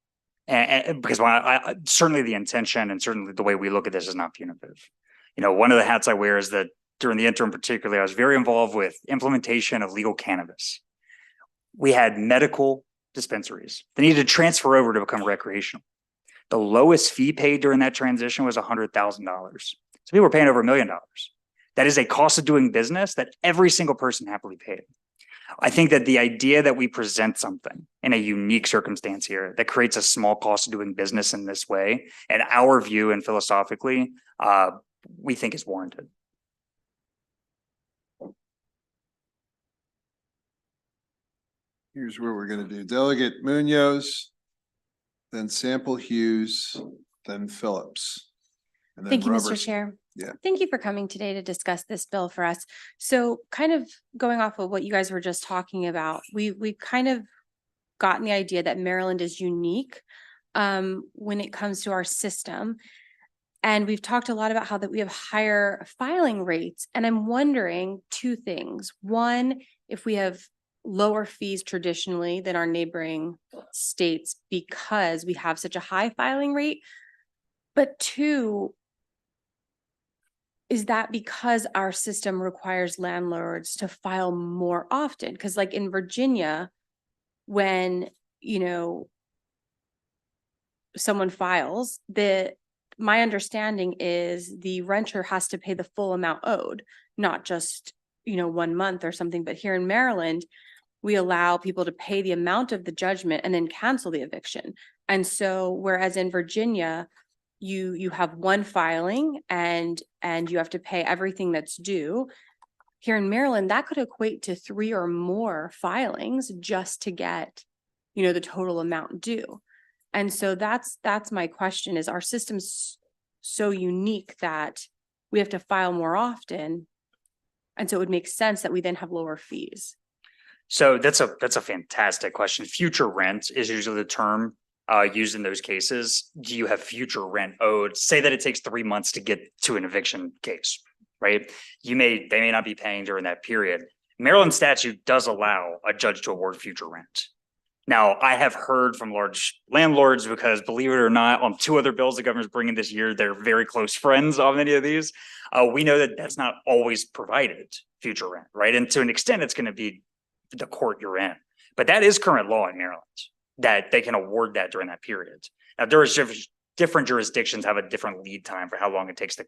and because I certainly the intention and certainly the way we look at this is not punitive. One of the hats I wear is that during the interim, particularly, I was very involved with implementation of legal cannabis. We had medical dispensaries. They needed to transfer over to become recreational. The lowest fee paid during that transition was $100,000. So people were paying over $1 million. That is a cost of doing business that every single person happily paid. I think that the idea that we present something in a unique circumstance here that creates a small cost of doing business in this way, and our view and philosophically, we think is warranted. Here's what we're gonna do. Delegate Munoz, then Sample Hughes, then Phillips. and then Thank you, Mr. Roberts. Chair. Yeah. Thank you for coming today to discuss this bill for us. So kind of going off of what you guys were just talking about, we've kind of gotten the idea that Maryland is unique when it comes to our system. And we've talked a lot about how that we have higher filing rates. And I'm wondering two things. One, if we have lower fees traditionally than our neighboring states because we have such a high filing rate. But two, is that because our system requires landlords to file more often? Because like in Virginia, when, someone files, my understanding is the renter has to pay the full amount owed, not just, 1 month or something. But here in Maryland, we allow people to pay the amount of the judgment and then cancel the eviction. And so whereas in Virginia, you have one filing and you have to pay everything that's due. Here in Maryland, that could equate to 3 or more filings just to get, the total amount due. And so that's my question, is our system's so unique that we have to file more often. And so it would make sense that we then have lower fees. So that's a fantastic question. Future rent is usually the term used in those cases. Do you have future rent owed? Say that it takes 3 months to get to an eviction case, right? They may not be paying during that period. Maryland statute does allow a judge to award future rent. Now, I have heard from large landlords, because believe it or not, on 2 other bills the governor's bringing this year, they're very close friends on many of these. We know that that's not always provided future rent, right? And to an extent, it's going to be the court you're in. But that is current law in Maryland, that they can award that during that period. Now, there is different jurisdictions have a different lead time for how long it takes to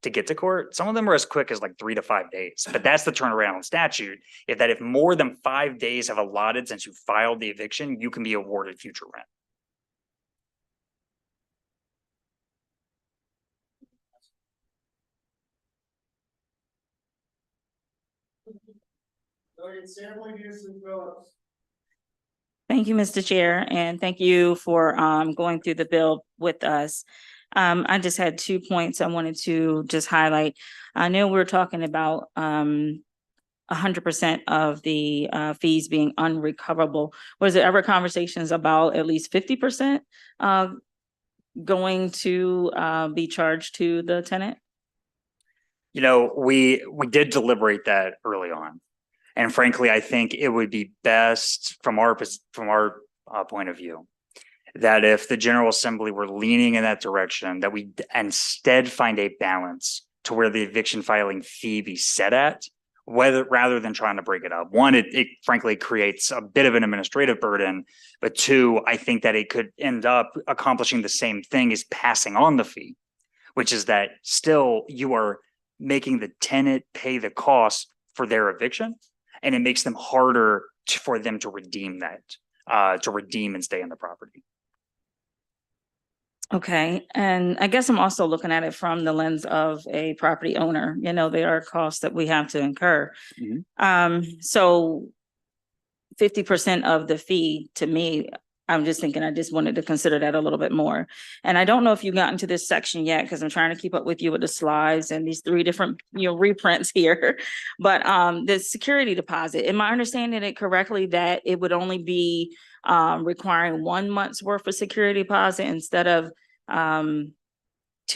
get to court. Some of them are as quick as like 3 to 5 days, but that's the turnaround in statute. If more than 5 days have allotted since you filed the eviction, you can be awarded future rent. Thank you, Mr. Chair, and thank you for going through the bill with us. I just had 2 points I wanted to just highlight. I know we're talking about 100% of the fees being unrecoverable. Was there ever conversations about at least 50% going to be charged to the tenant? You know, we did deliberate that early on. And frankly, I think it would be best from our point of view that if the General Assembly were leaning in that direction, that we instead find a balance to where the eviction filing fee be set at, rather than trying to break it up. One, it frankly creates a bit of an administrative burden, but 2, I think that it could end up accomplishing the same thing as passing on the fee, which is that still you are making the tenant pay the cost for their eviction. And it makes them harder for them to redeem that, to redeem and stay in the property. Okay, and I guess I'm also looking at it from the lens of a property owner. You know, there are costs that we have to incur. So 50% of the fee, to me, I'm just thinking, I just wanted to consider that a little bit more. And I don't know if you got into this section yet, because I'm trying to keep up with you with the slides and these 3 different, reprints here. But the security deposit, am I understanding it correctly that it would only be requiring 1 month's worth of security deposit instead of 2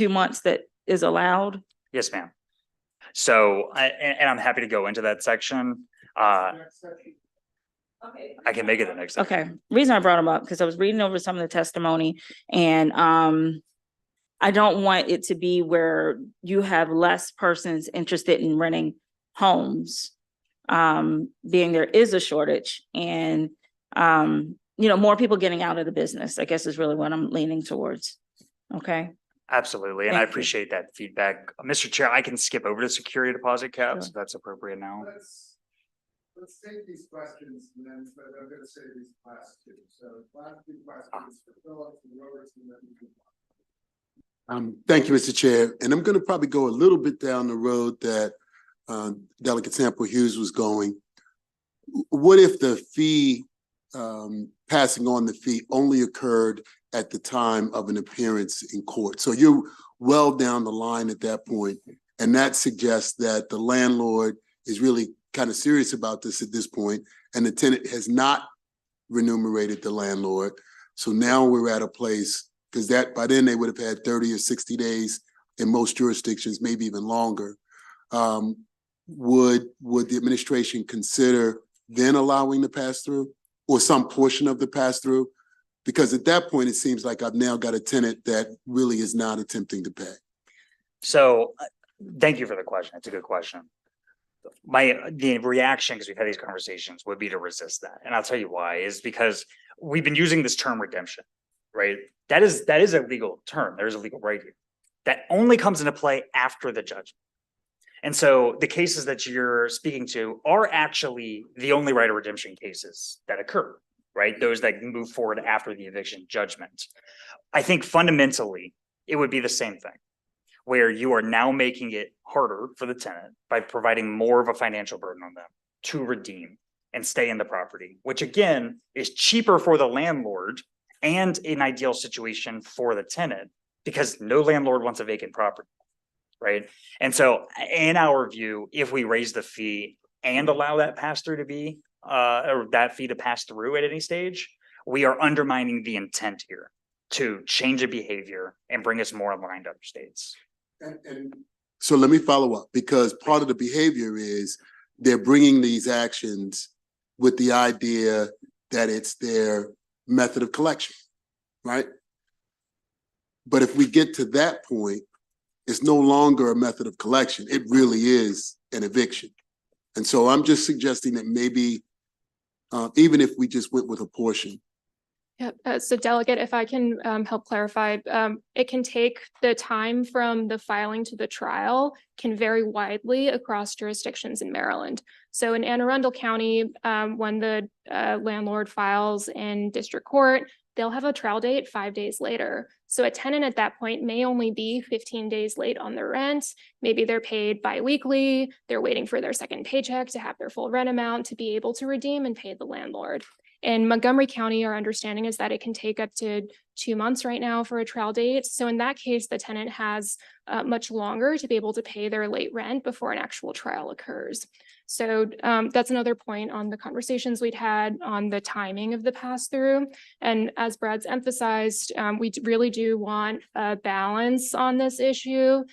months that is allowed? Yes, ma'am. So, and I'm happy to go into that section. I can make it the next. Okay, reason I brought them up, because I was reading over some of the testimony, and I don't want it to be where you have less persons interested in renting homes, being there is a shortage, and more people getting out of the business, I guess is really what I'm leaning towards. Okay. Absolutely, and Thank I you. appreciate that feedback. Mr. Chair, I can skip over to security deposit caps if that's appropriate now. Let's take these questions and then I'm going to say these last 2. So last 2 questions for Phillips and Roberts and then thank you, Mr. Chair. And I'm going to probably go a little bit down the road that Delegate Sample Hughes was going. What if the fee, passing on the fee only occurred at the time of an appearance in court? So you're well down the line at that point, and that suggests that the landlord is really kind of serious about this at this point, and the tenant has not remunerated the landlord. So now we're at a place, because that by then they would have had 30 or 60 days in most jurisdictions, maybe even longer. Would the administration consider then allowing the pass-through or some portion of the pass-through? Because at that point, it seems like I've now got a tenant that really is not attempting to pay. So thank you for the question. It's a good question. The reaction, because we've had these conversations, would be to resist that. And I'll tell you why, is because we've been using this term redemption, right? That is a legal term. There's a legal right here. That only comes into play after the judgment. And so the cases that you're speaking to are actually the only right of redemption cases that occur, right? Those that move forward after the eviction judgment. I think fundamentally, it would be the same thing, where you are now making it harder for the tenant by providing more of a financial burden on them to redeem and stay in the property, which again is cheaper for the landlord and an ideal situation for the tenant, because no landlord wants a vacant property, right? And so in our view, if we raise the fee and allow that pass through to be, or that fee to pass through at any stage, we are undermining the intent here to change a behavior and bring us more in line to other states. And so let me follow up, because part of the behavior is they're bringing these actions with the idea that it's their method of collection, right? But if we get to that point, it's no longer a method of collection. It really is an eviction. And so I'm just suggesting that maybe even if we just went with a portion, Yep. So delegate, if I can help clarify, it can take the time from the filing to the trial can vary widely across jurisdictions in Maryland. So in Anne Arundel County, when the landlord files in district court, they'll have a trial date 5 days later. So a tenant at that point may only be 15 days late on their rent. Maybe they're paid biweekly. They're waiting for their second paycheck to have their full rent amount to be able to redeem and pay the landlord. In Montgomery County, our understanding is that it can take up to 2 months right now for a trial date. So in that case, the tenant has much longer to be able to pay their late rent before an actual trial occurs. So that's another point on the conversations we'd had on the timing of the pass-through. And as Brad's emphasized, we really do want a balance on this issue.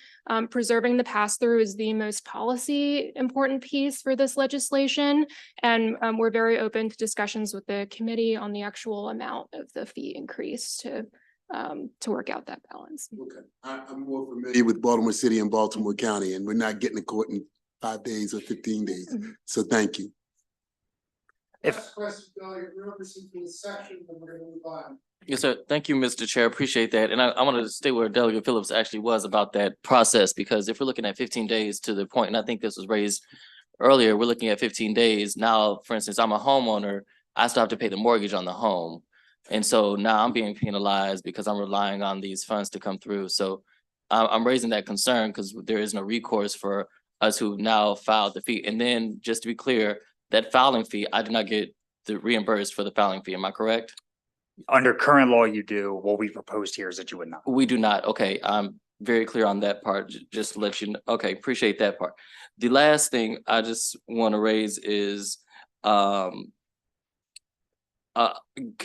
Preserving the pass-through is the most policy important piece for this legislation. And we're very open to discussions with the committee on the actual amount of the fee increase to work out that balance. Okay, I'm more familiar with Baltimore City and Baltimore County, and we're not getting to court in 5 days or 15 days. So thank you. Last question, Delegate Robertson for the section, then we're gonna move on. Yes, sir. Thank you, Mr. Chair. Appreciate that. And I want to stay where Delegate Phillips actually was about that process, because if we're looking at 15 days to the point, and I think this was raised earlier, we're looking at 15 days. Now, for instance, I'm a homeowner, I still have to pay the mortgage on the home. And so now I'm being penalized because I'm relying on these funds to come through. So I'm raising that concern because there is no recourse for us who now filed the fee. And then just to be clear, that filing fee, I do not get the reimbursed for the filing fee. Am I correct? Under current law, you do. What we proposed here is that you would not. We do not. Okay, I'm very clear on that part, just to let you know. Okay, appreciate that part. The last thing I just want to raise is, could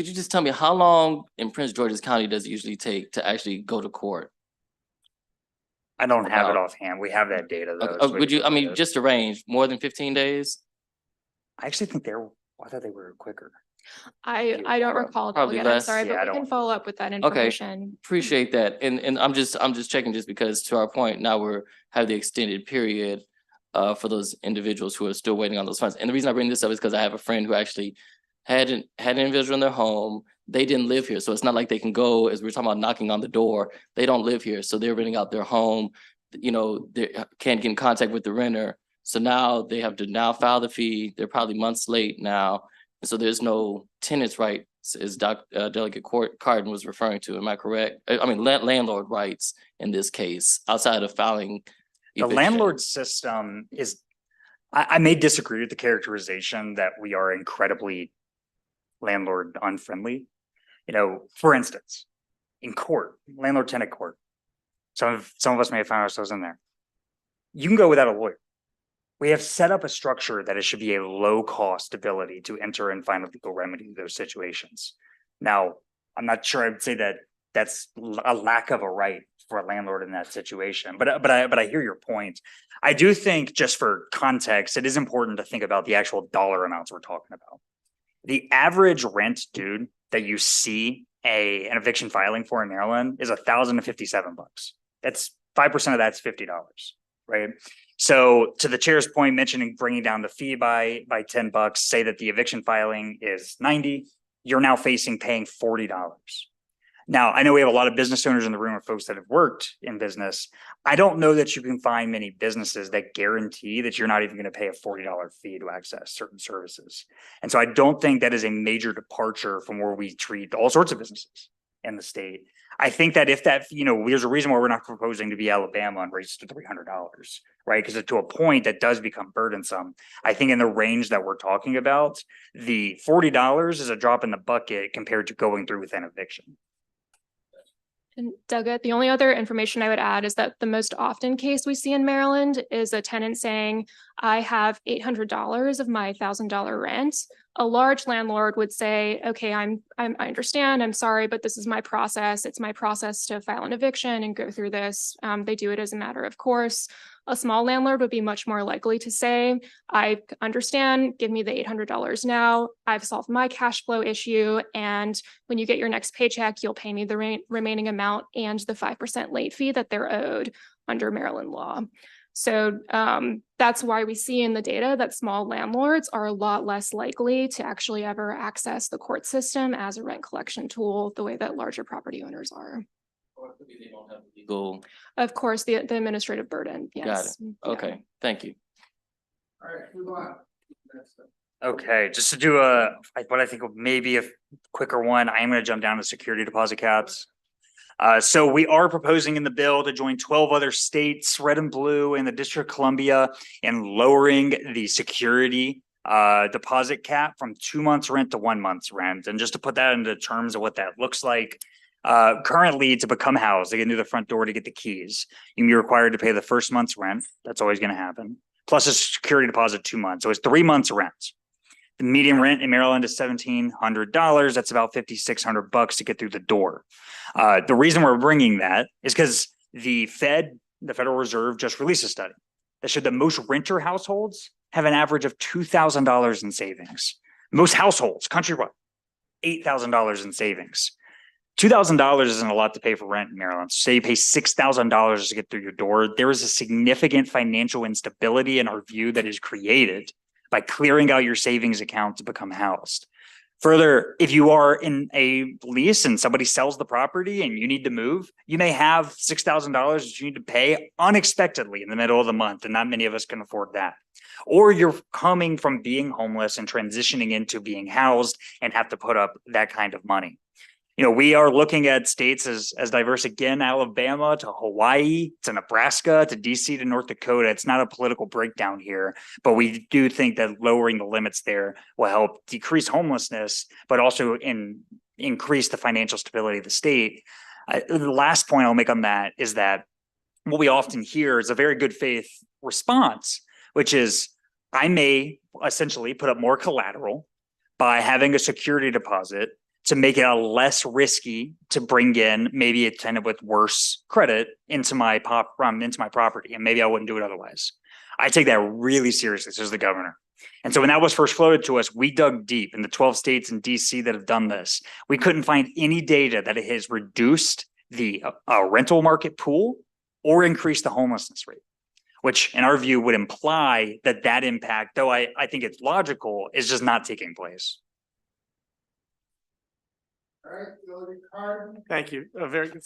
you just tell me how long in Prince George's County does it usually take to actually go to court? I don't have it offhand. We have that data though. so we Would you, can I look mean, at it. just a range, more than 15 days? I actually think I thought they were quicker. I don't recall. Probably Delegate, I'm less. sorry, Yeah, I but we can don't- follow up with that Okay, information. appreciate that. And I'm just checking just because to our point, now have the extended period for those individuals who are still waiting on those funds. And the reason I bring this up is because I have a friend who actually had an individual in their home. They didn't live here. So it's not like they can go, as we we're talking about knocking on the door, they don't live here. So they're renting out their home, you know, they can't get in contact with the renter. So now they have to now file the fee. They're probably months late now. And so there's no tenants' rights, as Delegate Cardin was referring to. Am I correct? I mean, landlord rights in this case, outside of filing. The eviction. landlord system is, I may disagree with the characterization that we are incredibly landlord unfriendly. You know, for instance, in court, landlord tenant court, some of us may have found ourselves in there. You can go without a lawyer. We have set up a structure that it should be a low cost ability to enter and find a legal remedy in those situations. Now, I'm not sure I would say that that's a lack of a right for a landlord in that situation, but I hear your point. I do think, just for context, it is important to think about the actual dollar amounts we're talking about. The average rent due that you see an eviction filing for in Maryland is $1,057. That's 5% of that's $50, right? So to the chair's point, mentioning bringing down the fee by $10, say that the eviction filing is $90, you're now paying $40. Now, I know we have a lot of business owners in the room, or folks that have worked in business. I don't know that you can find many businesses that guarantee that you're not even going to pay a $40 fee to access certain services. And so I don't think that is a major departure from where we treat all sorts of businesses in the state. I think that if that, you know, there's a reason why we're not proposing to be Alabama and raise it to $300, right? Because to a point that does become burdensome. I think in the range that we're talking about, the $40 is a drop in the bucket compared to going through with an eviction. And Doug, the only other information I would add is that the most often case we see in Maryland is a tenant saying, I have $800 of my $1,000 rent. A large landlord would say, okay, I understand, I'm sorry, but this is my process. It's my process to file an eviction and go through this. They do it as a matter of course. A small landlord would be much more likely to say, I understand, give me the $800 now. I've solved my cash flow issue. And when you get your next paycheck, you'll pay me the remaining amount and the 5% late fee that they're owed under Maryland law. So that's why we see in the data that small landlords are a lot less likely to actually ever access the court system as a rent collection tool, the way that larger property owners are. They don't have the legal. Of course, the administrative burden, Got it. yes. Yeah. Okay, thank you. All right, move on. Okay, just to do what I think of maybe a quicker one, I am gonna jump down to security deposit caps. So we are proposing in the bill to join 12 other states, red and blue, in the District of Columbia, and lowering the security deposit cap from 2 months rent to 1 month's rent. And just to put that into terms of what that looks like, currently to become housed, they get into the front door to get the keys. You can be required to pay the first month's rent. That's always going to happen. Plus a security deposit 2 months. So it's 3 months rent. The median rent in Maryland is $1,700. That's about $5,600 to get through the door. The reason we're bringing that is because the Federal Reserve, just released a study that showed that most renter households have an average of $2,000 in savings. Most households countrywide, $8,000 in savings. $2,000 isn't a lot to pay for rent in Maryland. So say you pay $6,000 to get through your door. There is a significant financial instability in our view that is created by clearing out your savings account to become housed. Further, if you are in a lease and somebody sells the property and you need to move, you may have $6,000 that you need to pay unexpectedly in the middle of the month, and not many of us can afford that. Or you're coming from being homeless and transitioning into being housed and have to put up that kind of money. You know, we are looking at states as diverse again, Alabama to Hawaii to Nebraska to DC to North Dakota. It's not a political breakdown here, but we do think that lowering the limits there will help decrease homelessness, but also increase the financial stability of the state. The last point I'll make on that is that what we often hear is a very good faith response, which is I may essentially put up more collateral by having a security deposit to make it less risky to bring in maybe a tenant with worse credit into my property, and maybe I wouldn't do it otherwise. I take that really seriously, says the governor. And so when that was first floated to us, we dug deep in the 12 states in DC that have done this. We couldn't find any data that it has reduced the rental market pool or increased the homelessness rate, which in our view would imply that that impact, though I think it's logical, is just not taking place. Thank you.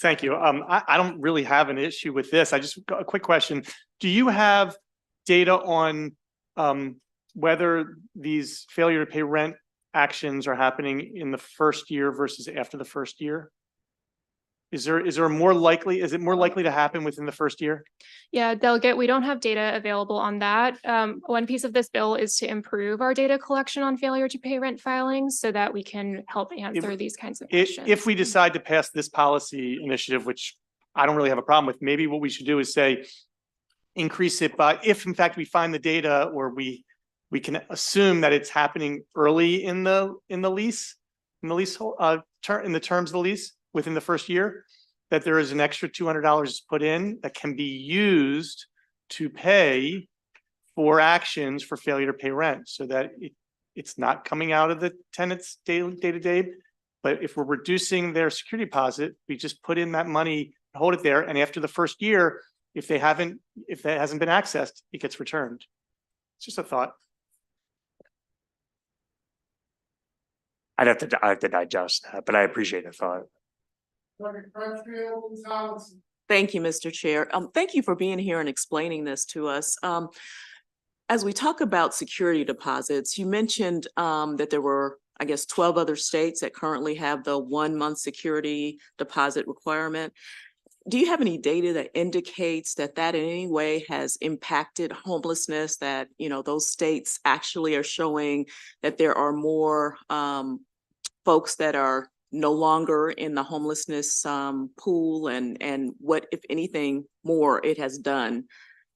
Thank you. I don't really have an issue with this. I just got a quick question. Do you have data on whether these failure to pay rent actions are happening in the first year versus after the first year? Is it more likely to happen within the first year? Yeah, Delegate, we don't have data available on that. One piece of this bill is to improve our data collection on failure to pay rent filings so that we can help answer these kinds of questions. If we decide to pass this policy initiative, which I don't really have a problem with, maybe what we should do is say, increase it by, if in fact we find the data or we can assume that it's happening early in the lease, in the terms of the lease, within the first year, that there is an extra $200 put in that can be used to pay for actions for failure to pay rent, so that it's not coming out of the tenant's day-to-day. But if we're reducing their security deposit, we just put in that money, hold it there, and after the first year, if that hasn't been accessed, it gets returned. It's just a thought. I have to digest that, but I appreciate the thought. Thank you, Mr. Chair. Thank you for being here and explaining this to us. As we talk about security deposits, you mentioned that there were, I guess, 12 other states that currently have the 1 month security deposit requirement. Do you have any data that indicates that in any way has impacted homelessness, that, you know, those states actually are showing that there are more folks that are no longer in the homelessness pool, and what, if anything, more it has done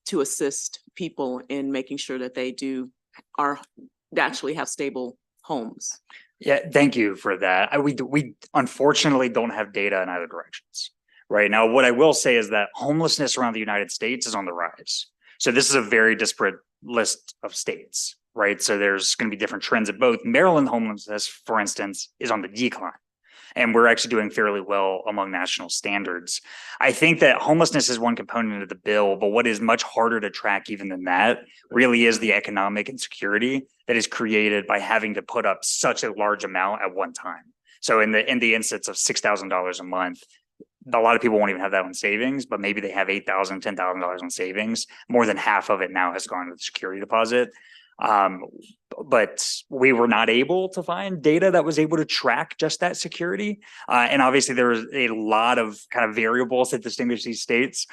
to assist people in making sure that they actually have stable homes? Yeah, thank you for that. We unfortunately don't have data in either directions right now. What I will say is that homelessness around the United States is on the rise. So this is a very disparate list of states, right? So there's going to be different trends at both. Maryland homelessness, for instance, is on the decline. And we're actually doing fairly well among national standards. I think that homelessness is one component of the bill, but what is much harder to track even than that really is the economic insecurity that is created by having to put up such a large amount at one time. So in the instance of $6,000 a month, a lot of people won't even have that on savings, but maybe they have $8,000, $10,000 on savings. More than half of it now has gone to the security deposit. But we were not able to find data that was able to track just that security. And obviously there was a lot of kind of variables that distinguish these states.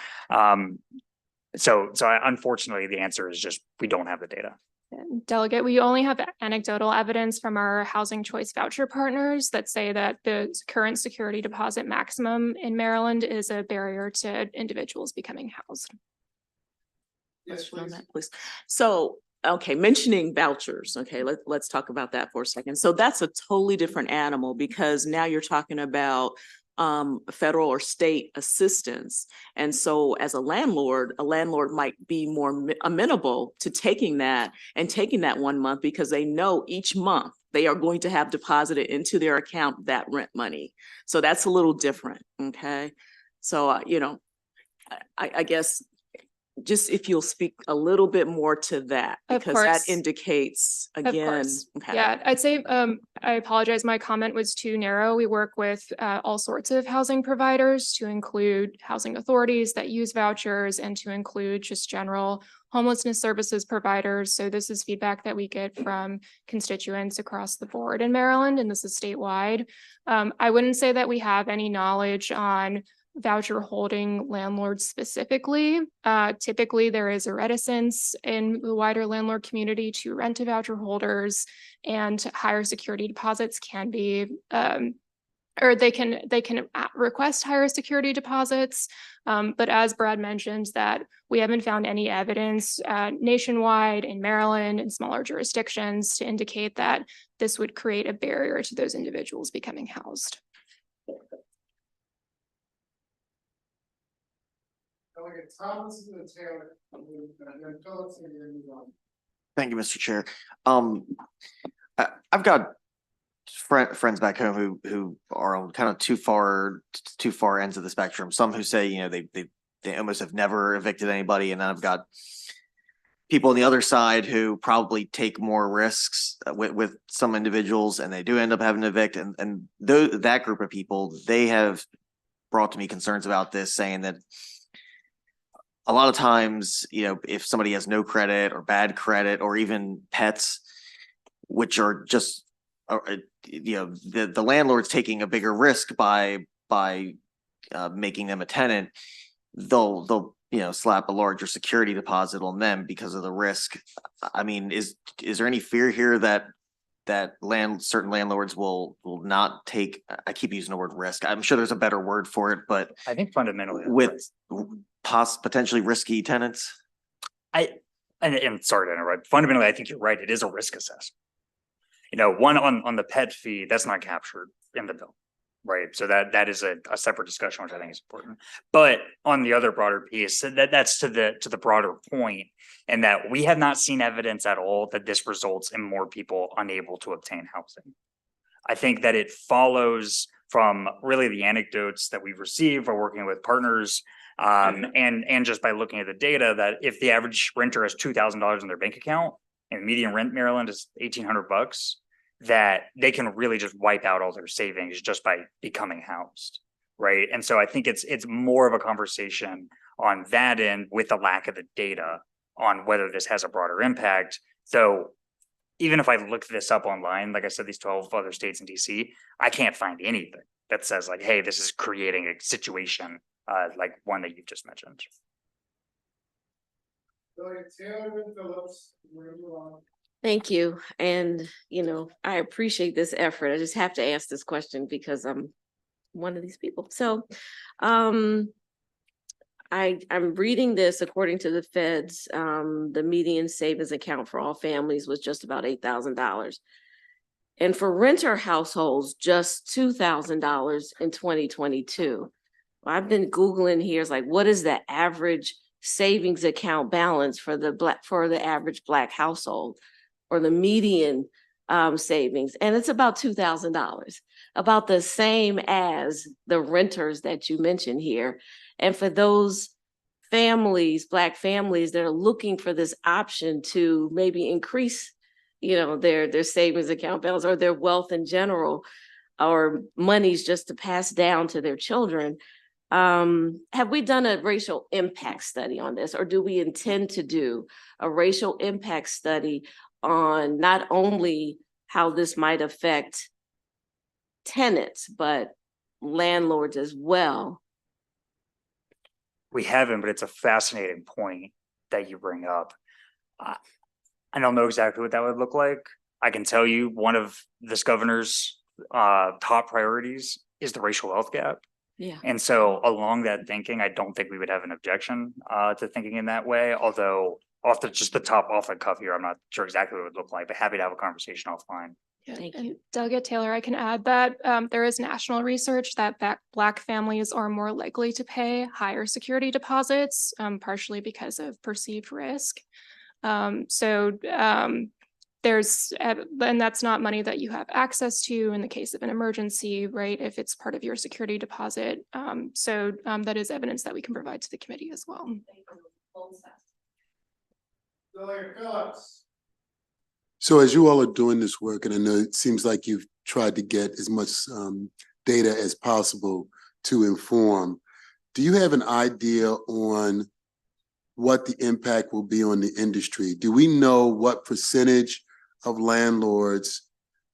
So unfortunately, the answer is just, we don't have the data. Delegate, we only have anecdotal evidence from our housing choice voucher partners that say that the current security deposit maximum in Maryland is a barrier to individuals becoming housed. Yes, please. So, okay, mentioning vouchers, okay, let's talk about that for a second. So that's a totally different animal, because now you're talking about federal or state assistance. And so as a landlord might be more amenable to taking that 1 month, because they know each month they are going to have deposited into their account that rent money. So that's a little different, okay? So, you know, I guess just if you'll speak a little bit more to that, because that indicates, again. Okay. Yeah, I'd say, I apologize, my comment was too narrow. We work with all sorts of housing providers, to include housing authorities that use vouchers, and to include just general homelessness services providers. So this is feedback that we get from constituents across the board in Maryland, and this is statewide. I wouldn't say that we have any knowledge on voucher holding landlords specifically. Typically, there is a reticence in the wider landlord community to rent to voucher holders, and higher security deposits can be, or they can request higher security deposits. But as Brad mentioned, that we haven't found any evidence nationwide, in Maryland and smaller jurisdictions, to indicate that this would create a barrier to those individuals becoming housed. Thank you, Mr. Chair. I've got friends back home who are on kind of too far ends of the spectrum. Some who say, you know, they almost have never evicted anybody, and then I've got people on the other side who probably take more risks with some individuals, and they do end up having to evict. And that group of people, they have brought to me concerns about this, saying that a lot of times, you know, if somebody has no credit or bad credit, or even pets, which are just, you know, the landlord's taking a bigger risk by making them a tenant, they'll you know, slap a larger security deposit on them because of the risk. I mean, is there any fear here that certain landlords will not take, I keep using the word risk, I'm sure there's a better word for it, but I think fundamentally with potentially risky tenants? And sorry to interrupt, fundamentally, I think you're right. It is a risk assessment. You know, one on the pet fee, that's not captured in the bill, right? So that is a separate discussion, which I think is important. But on the other broader piece, that's to the broader point, and that we have not seen evidence at all that this results in more people unable to obtain housing. I think that it follows from really the anecdotes that we've received by working with partners, and just by looking at the data, that if the average renter has $2,000 in their bank account and median rent in Maryland is $1,800, that they can really just wipe out all their savings just by becoming housed, right? And so I think it's more of a conversation on that end, with the lack of the data on whether this has a broader impact. So even if I look this up online, like I said, these 12 other states in DC, I can't find anything that says like, hey, this is creating a situation like one that you've just mentioned. Thank you. And, you know, I appreciate this effort. I just have to ask this question because I'm one of these people. So I'm reading this according to the feds. The median savings account for all families was just about $8,000. And for renter households, just $2,000 in 2022. I've been Googling here. It's like, what is the average savings account balance for the average Black household, or the median savings, and it's about $2,000, about the same as the renters that you mentioned here. And for those families, Black families that are looking for this option to maybe increase, their savings account balance or their wealth in general, or monies just to pass down to their children. Have we done a racial impact study on this, or do we intend to do a racial impact study on not only how this might affect tenants, but landlords as well? We haven't, but it's a fascinating point that you bring up. I don't know exactly what that would look like. I can tell you one of this governor's top priorities is the racial wealth gap. Yeah. And so along that thinking, I don't think we would have an objection to thinking in that way, although off the cuff here, I'm not sure exactly what it would look like, but happy to have a conversation offline. Yeah, Thank and you. Delegate Taylor, I can add that there is national research that Black families are more likely to pay higher security deposits, partially because of perceived risk. And that's not money that you have access to in the case of an emergency, right? If it's part of your security deposit. That is evidence that we can provide to the committee as well. So as you all are doing this work, and I know it seems like you've tried to get as much data as possible to inform, do you have an idea on what the impact will be on the industry? Do we know what percentage of landlords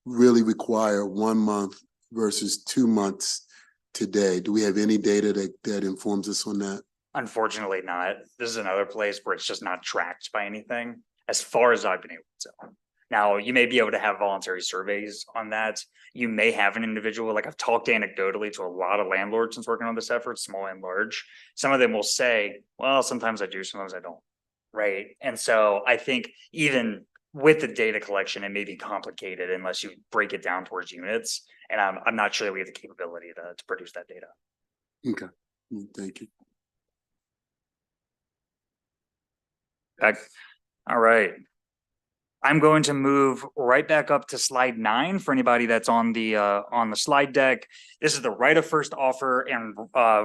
really require 1 month versus 2 months today? Do we have any data that informs us on that? Unfortunately not. This is another place where it's just not tracked by anything, as far as I've been able to. Now, you may be able to have voluntary surveys on that. You may have an individual, like I've talked anecdotally to a lot of landlords since working on this effort, small and large. Some of them will say, well, sometimes I do, sometimes I don't, right? And so I think even with the data collection, it may be complicated unless you break it down towards units. And I'm not sure that we have the capability to produce that data. Okay, thank you. All right. I'm going to move right back up to slide 9 for anybody that's on the slide deck. This is the right of first offer and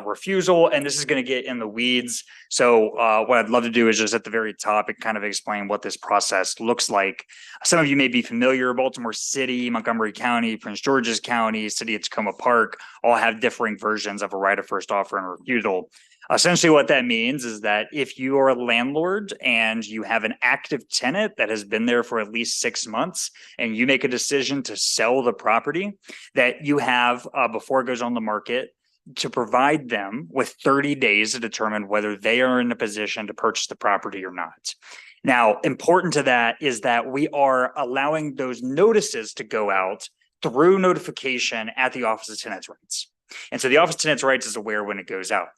refusal, and this is going to get in the weeds. So what I'd love to do is just at the very top and kind of explain what this process looks like. Some of you may be familiar, Baltimore City, Montgomery County, Prince George's County, City of Tacoma Park, all have differing versions of a right of first offer and refusal. Essentially what that means is that if you are a landlord and you have an active tenant that has been there for at least 6 months and you make a decision to sell the property, that you have before it goes on the market to provide them with 30 days to determine whether they are in a position to purchase the property or not. Now, important to that is that we are allowing those notices to go out through notification at the Office of Tenants' Rights. And so the Office of Tenants' Rights is aware when it goes out.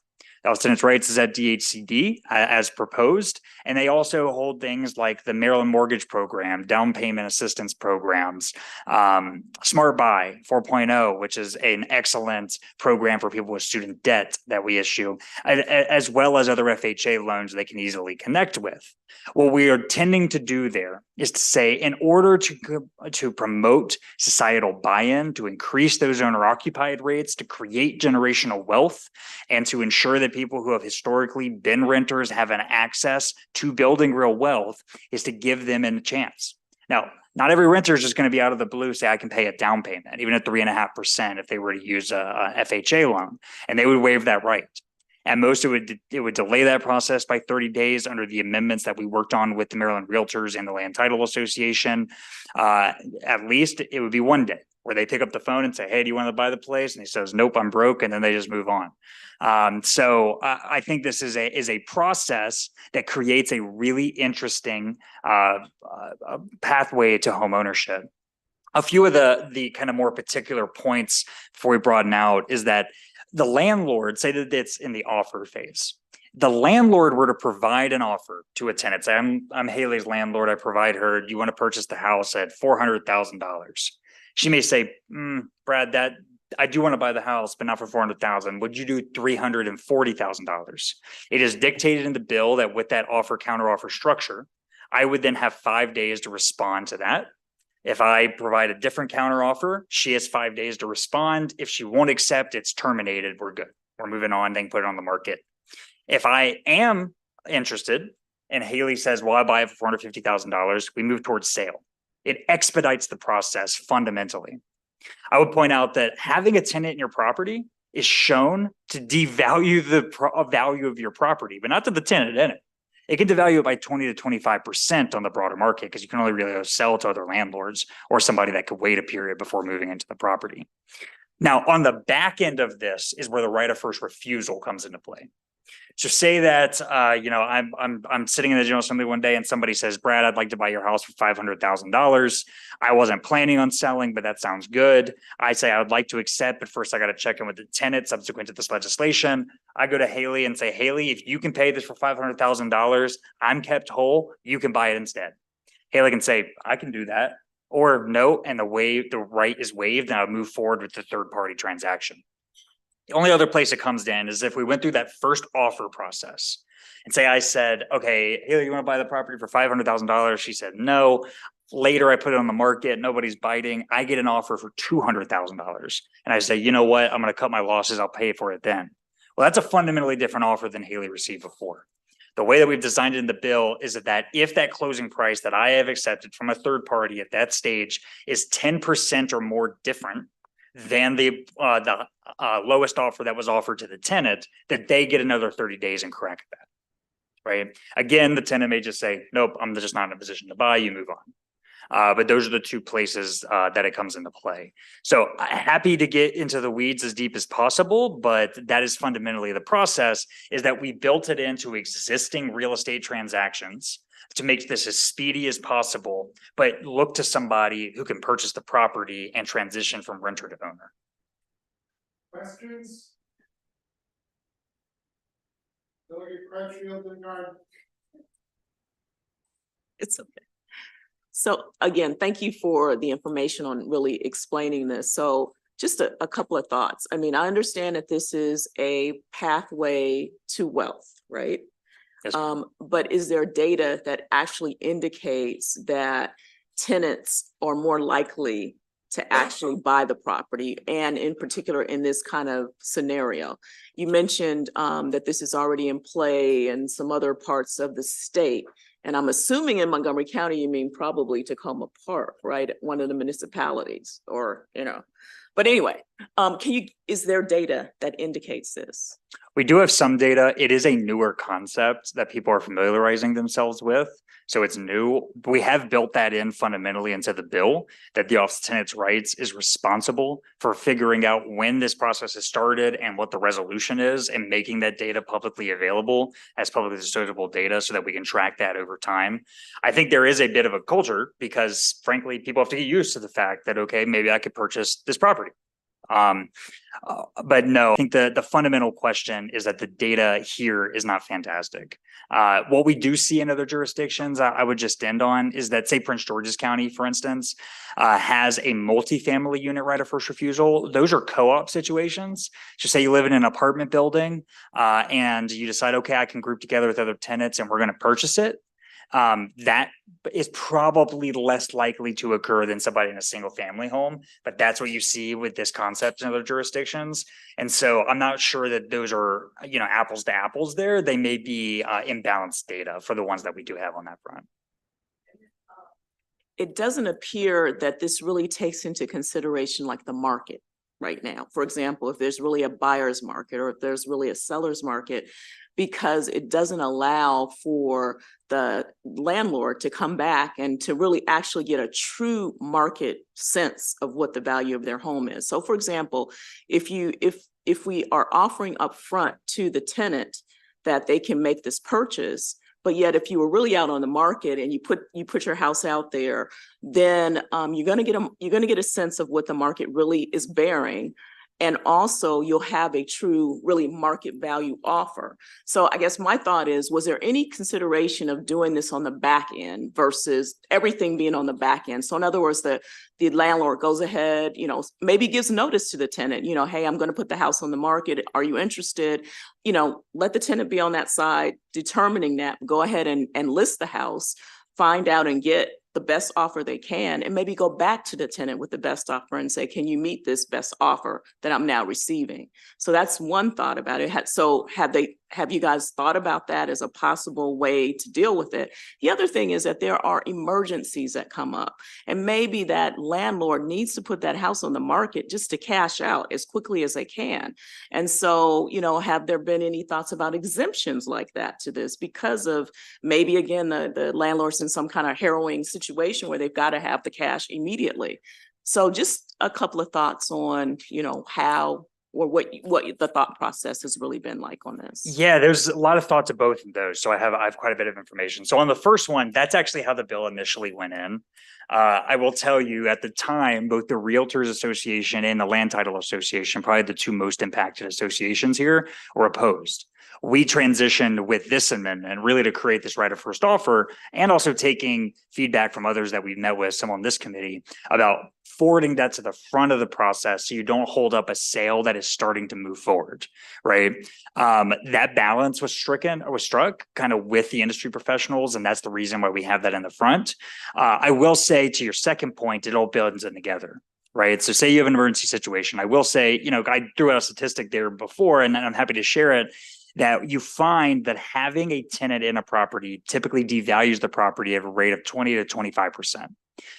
The Office of Tenants' Rights is at DHCD as proposed, and they also hold things like the Maryland Mortgage Program, down payment assistance programs, Smart Buy 4.0, which is an excellent program for people with student debt that we issue, as well as other FHA loans they can easily connect with. What we are tending to do there is to say, in order to promote societal buy-in, to increase those owner-occupied rates, to create generational wealth, and to ensure that people who have historically been renters have an access to building real wealth, is to give them a chance. Now, not every renter is just going to be out of the blue say, I can pay a down payment, even at 3.5% if they were to use a FHA loan, and they would waive that right. At most, it would delay that process by 30 days under the amendments that we worked on with the Maryland Realtors and the Land Title Association. At least it would be 1 day where they pick up the phone and say, hey, do you want to buy the place? And he says, nope, I'm broke. And then they just move on. So I think this is a process that creates a really interesting pathway to home ownership. A few of the kind of more particular points before we broaden out is that the landlord, say that it's in the offer phase. The landlord were to provide an offer to a tenant. Say, I'm Haley's landlord. I provide her, do you want to purchase the house at $400,000? She may say, Brad, that I do want to buy the house, but not for $400,000. Would you do $340,000? It is dictated in the bill that with that offer counteroffer structure, I would then have 5 days to respond to that. If I provide a different counteroffer, she has 5 days to respond. If she won't accept, it's terminated. We're good. We're moving on, then put it on the market. If I am interested and Haley says, well, I buy it for $450,000, we move towards sale. It expedites the process fundamentally. I would point out that having a tenant in your property is shown to devalue the value of your property, but not to the tenant in it. It can devalue it by 20 to 25% on the broader market because you can only really sell to other landlords or somebody that could wait a period before moving into the property. Now, on the back end of this is where the right of first refusal comes into play. So say that I'm sitting in the General Assembly one day and somebody says, Brad, I'd like to buy your house for $500,000. I wasn't planning on selling, but that sounds good. I say I would like to accept, but first I got to check in with the tenant subsequent to this legislation. I go to Haley and say, Haley, if you can pay this for $500,000, I'm kept whole, you can buy it instead. Haley can say, I can do that, or no, and the right is waived and I'll move forward with the third party transaction. The only other place it comes in is if we went through that first offer process and say I said, okay, Haley, you want to buy the property for $500,000? She said no. Later, I put it on the market. Nobody's biting. I get an offer for $200,000. And I say, you know what? I'm going to cut my losses. I'll pay for it then. Well, that's a fundamentally different offer than Haley received before. The way that we've designed it in the bill is that if that closing price that I have accepted from a third party at that stage is 10% or more different than the lowest offer that was offered to the tenant, that they get another 30 days and correct that, right? Again, the tenant may just say, nope, I'm just not in a position to buy, you move on. But those are the two places that it comes into play. So happy to get into the weeds as deep as possible, but that is fundamentally the process, is that we built it into existing real estate transactions to make this as speedy as possible, but look to somebody who can purchase the property and transition from renter to owner. Questions? Delegate Crutchfield, Lingard. It's okay. So again, thank you for the information on really explaining this. So just a couple of thoughts. I mean, I understand that this is a pathway to wealth, right? Yes. But is there data that actually indicates that tenants are more likely to actually buy the property, and in particular in this kind of scenario? You mentioned that this is already in play in some other parts of the state. And I'm assuming in Montgomery County, you mean probably Tacoma Park, right? One of the municipalities, or, but anyway, is there data that indicates this? We do have some data. It is a newer concept that people are familiarizing themselves with. So it's new. We have built that in fundamentally into the bill, that the Office of Tenants' Rights is responsible for figuring out when this process has started and what the resolution is, and making that data publicly available as publicly disclosable data so that we can track that over time. I think there is a bit of a culture because frankly, people have to get used to the fact that, okay, maybe I could purchase this property. But no, I think the fundamental question is that the data here is not fantastic. What we do see in other jurisdictions, I would just end on, is that say Prince George's County, for instance, has a multifamily unit right of first refusal. Those are co-op situations. Just say you live in an apartment building and you decide, okay, I can group together with other tenants and we're going to purchase it. That is probably less likely to occur than somebody in a single family home, but that's what you see with this concept in other jurisdictions. And so I'm not sure that those are, apples to apples there. They may be imbalanced data for the ones that we do have on that front. It doesn't appear that this really takes into consideration like the market right now. For example, if there's really a buyer's market or if there's really a seller's market, because it doesn't allow for the landlord to come back and to really actually get a true market sense of what the value of their home is. So for example, if we are offering upfront to the tenant that they can make this purchase, but yet if you were really out on the market and you put your house out there, then you're gonna get a sense of what the market really is bearing. And also you'll have a true really market value offer. So I guess my thought is, was there any consideration of doing this on the back end versus everything being on the back end? So in other words, the landlord goes ahead, maybe gives notice to the tenant, hey, I'm going to put the house on the market. Are you interested? Let the tenant be on that side, determining that, go ahead and list the house, find out and get the best offer they can and maybe go back to the tenant with the best offer and say, can you meet this best offer that I'm now receiving? So that's one thought about it. So have you guys thought about that as a possible way to deal with it? The other thing is that there are emergencies that come up, and maybe that landlord needs to put that house on the market just to cash out as quickly as they can. And so, have there been any thoughts about exemptions like that to this because of maybe, again, the landlord's in some kind of harrowing situation where they've got to have the cash immediately? So just a couple of thoughts on, how or what the thought process has really been like on this. Yeah, there's a lot of thought to both of those. So I have quite a bit of information. So on the first one, that's actually how the bill initially went in. I will tell you at the time, both the Realtors Association and the Land Title Association, probably the two most impacted associations here, were opposed. We transitioned with this amendment really to create this right of first offer, and also taking feedback from others that we've met with, some on this committee, about forwarding that to the front of the process so you don't hold up a sale that is starting to move forward, right? That balance was struck kind of with the industry professionals, and that's the reason why we have that in the front. I will say, to your second point, it all builds in together. Right. So say you have an emergency situation. I will say, I threw out a statistic there before, and I'm happy to share it, that you find that having a tenant in a property typically devalues the property at a rate of 20 to 25%,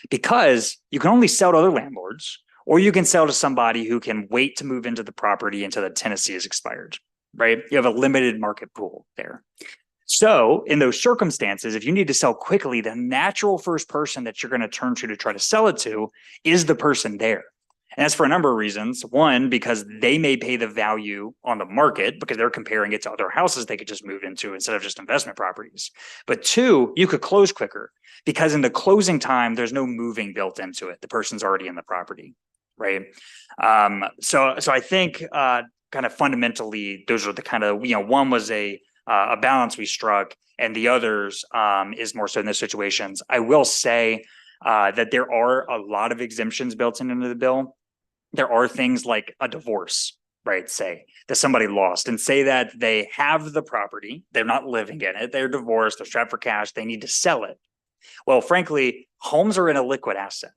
because you can only sell to other landlords, or you can sell to somebody who can wait to move into the property until the tenancy is expired, right? You have a limited market pool there. So in those circumstances, if you need to sell quickly, the natural first person that you're going to turn to try to sell it to is the person there. And that's for a number of reasons. One, because they may pay the value on the market because they're comparing it to other houses they could just move into instead of just investment properties. But two, you could close quicker because in the closing time, there's no moving built into it. The person's already in the property, right? So I think kind of fundamentally, those are the kind of, one was a balance we struck, and the others is more so in those situations. I will say that there are a lot of exemptions built into the bill. There are things like a divorce, right? Say that somebody lost, and say that they have the property, they're not living in it, they're divorced, they're strapped for cash, they need to sell it. Well, frankly, homes are an illiquid asset.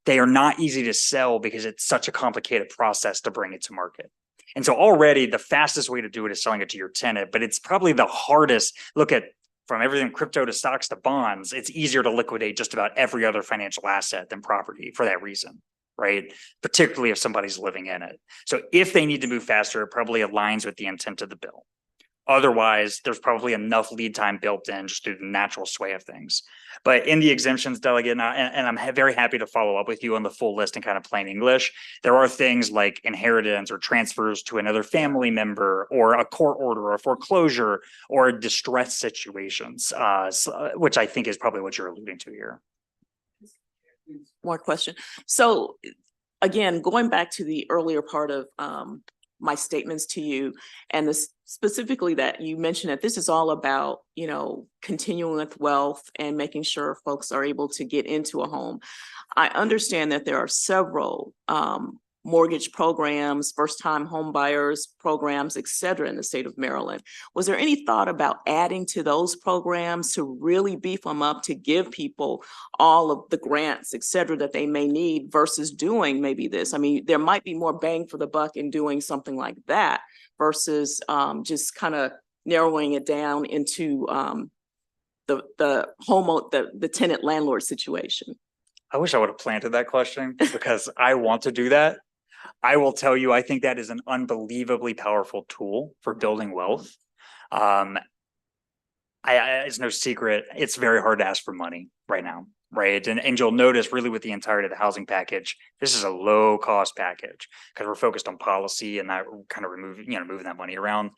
They are not easy to sell because it's such a complicated process to bring it to market. And so already the fastest way to do it is selling it to your tenant, but it's probably the hardest. Look at, from everything crypto to stocks to bonds, it's easier to liquidate just about every other financial asset than property for that reason, right? Particularly if somebody's living in it. So if they need to move faster, it probably aligns with the intent of the bill. Otherwise, there's probably enough lead time built in just through the natural sway of things. But in the exemptions, Delegate, and I'm very happy to follow up with you on the full list in kind of plain English, there are things like inheritance or transfers to another family member, or a court order or foreclosure, or distress situations, which I think is probably what you're alluding to here. More question. So again, going back to the earlier part of my statements to you, and this specifically that you mentioned that this is all about, continuing with wealth and making sure folks are able to get into a home. I understand that there are several mortgage programs, first-time home buyers programs, et cetera, in the state of Maryland. Was there any thought about adding to those programs to really beef them up, to give people all of the grants, et cetera, that they may need versus doing maybe this? I mean, there might be more bang for the buck in doing something like that versus just kind of narrowing it down into the tenant landlord situation. I wish I would have planted that question because I want to do that. I will tell you, I think that is an unbelievably powerful tool for building wealth. It's no secret, it's very hard to ask for money right now, right? And you'll notice really with the entirety of the housing package, this is a low cost package because we're focused on policy and not kind of moving that money around.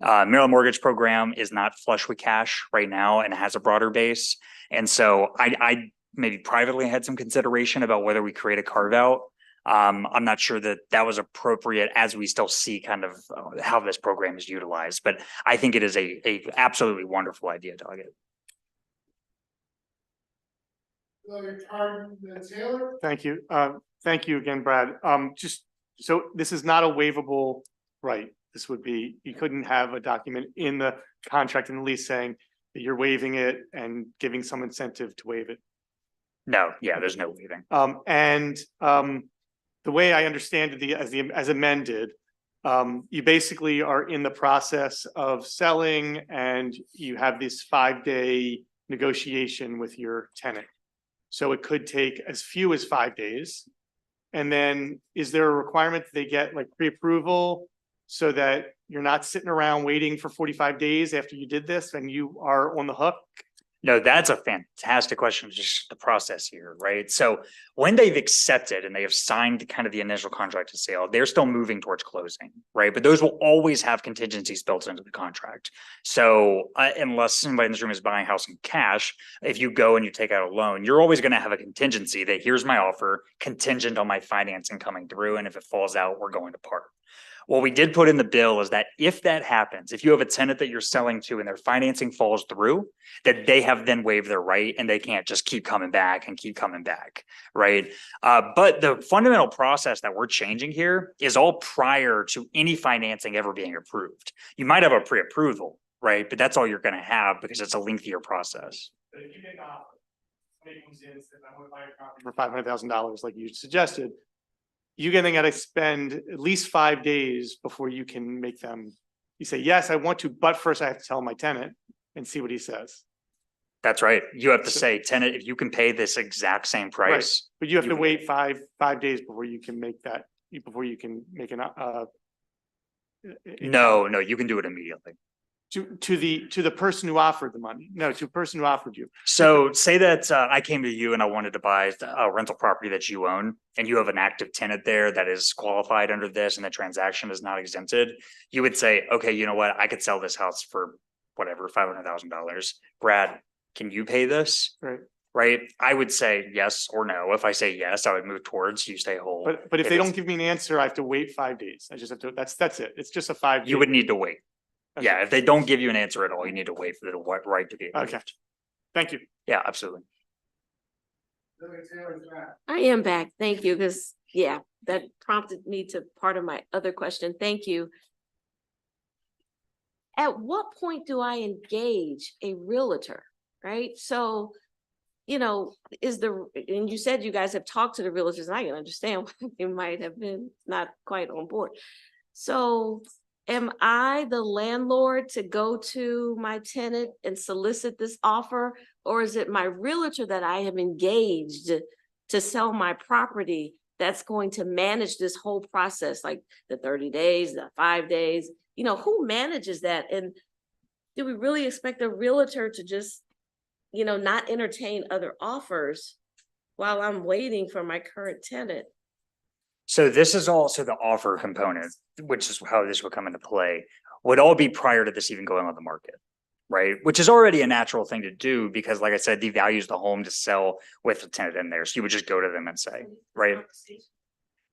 Maryland Mortgage Program is not flush with cash right now and has a broader base. And so I maybe privately had some consideration about whether we create a carve out. I'm not sure that was appropriate as we still see kind of how this program is utilized, but I think it is a absolutely wonderful idea, Delegate. Thank you. Thank you again, Brad. Just so this is not a waivable right. This would be, you couldn't have a document in the contract and the lease saying that you're waiving it and giving some incentive to waive it. No, yeah, there's no waiving. The way I understand it, as amended, you basically are in the process of selling and you have this 5-day negotiation with your tenant. So it could take as few as 5 days. And then is there a requirement that they get like pre-approval so that you're not sitting around waiting for 45 days after you did this and you are on the hook? No, that's a fantastic question, just the process here, right? So when they've accepted and they have signed kind of the initial contract of sale, they're still moving towards closing, right? But those will always have contingencies built into the contract. So unless somebody in this room is buying a house in cash, if you go and you take out a loan, you're always going to have a contingency that here's my offer contingent on my financing coming through. And if it falls out, we're going to part. What we did put in the bill is that if that happens, if you have a tenant that you're selling to and their financing falls through, that they have then waived their right and they can't just keep coming back and keep coming back, right? But the fundamental process that we're changing here is all prior to any financing ever being approved. You might have a pre-approval, right? But that's all you're going to have because it's a lengthier process. But if you make an offer, somebody comes in and says, I want to buy a property for $500,000 like you suggested, you're gonna gotta spend at least 5 days before you can make them, you say, yes, I want to, but first I have to tell my tenant and see what he says. That's right. You have to say, tenant, if you can pay this exact same price. But you have you to can- wait five days before you can make that, before you can make an, No, you can do it immediately. to the person who offered the money. No, to the person who offered you. So say that I came to you and I wanted to buy a rental property that you own and you have an active tenant there that is qualified under this and the transaction is not exempted. You would say, okay, you know what? I could sell this house for whatever, $500,000. Brad, can you pay this? Right. Right? I would say yes or no. If I say yes, I would move towards you stay whole. But if they don't give me an answer, I have to wait 5 days. I just have to, that's it. It's just a 5 day. You would need to wait. Okay. Yeah, if they don't give you an answer at all, you need to wait for the right to be. Okay. approved. Thank you. Yeah, absolutely. I am back. Thank you, because yeah, that prompted me to part of my other question. Thank you. At what point do I engage a realtor, right? So, you know, and you said you guys have talked to the realtors, and I can understand why they might have been not quite on board. So am I the landlord to go to my tenant and solicit this offer? Or is it my realtor that I have engaged to sell my property that's going to manage this whole process, like the 30 days, the 5 days? You know, who manages that? And do we really expect a realtor to just, you know, not entertain other offers while I'm waiting for my current tenant? So this is also the offer component, which is how this would come into play, would all be prior to this even going on the market, right? Which is already a natural thing to do because like I said, devalues the home to sell with a tenant in there. So you would just go to them and say, right?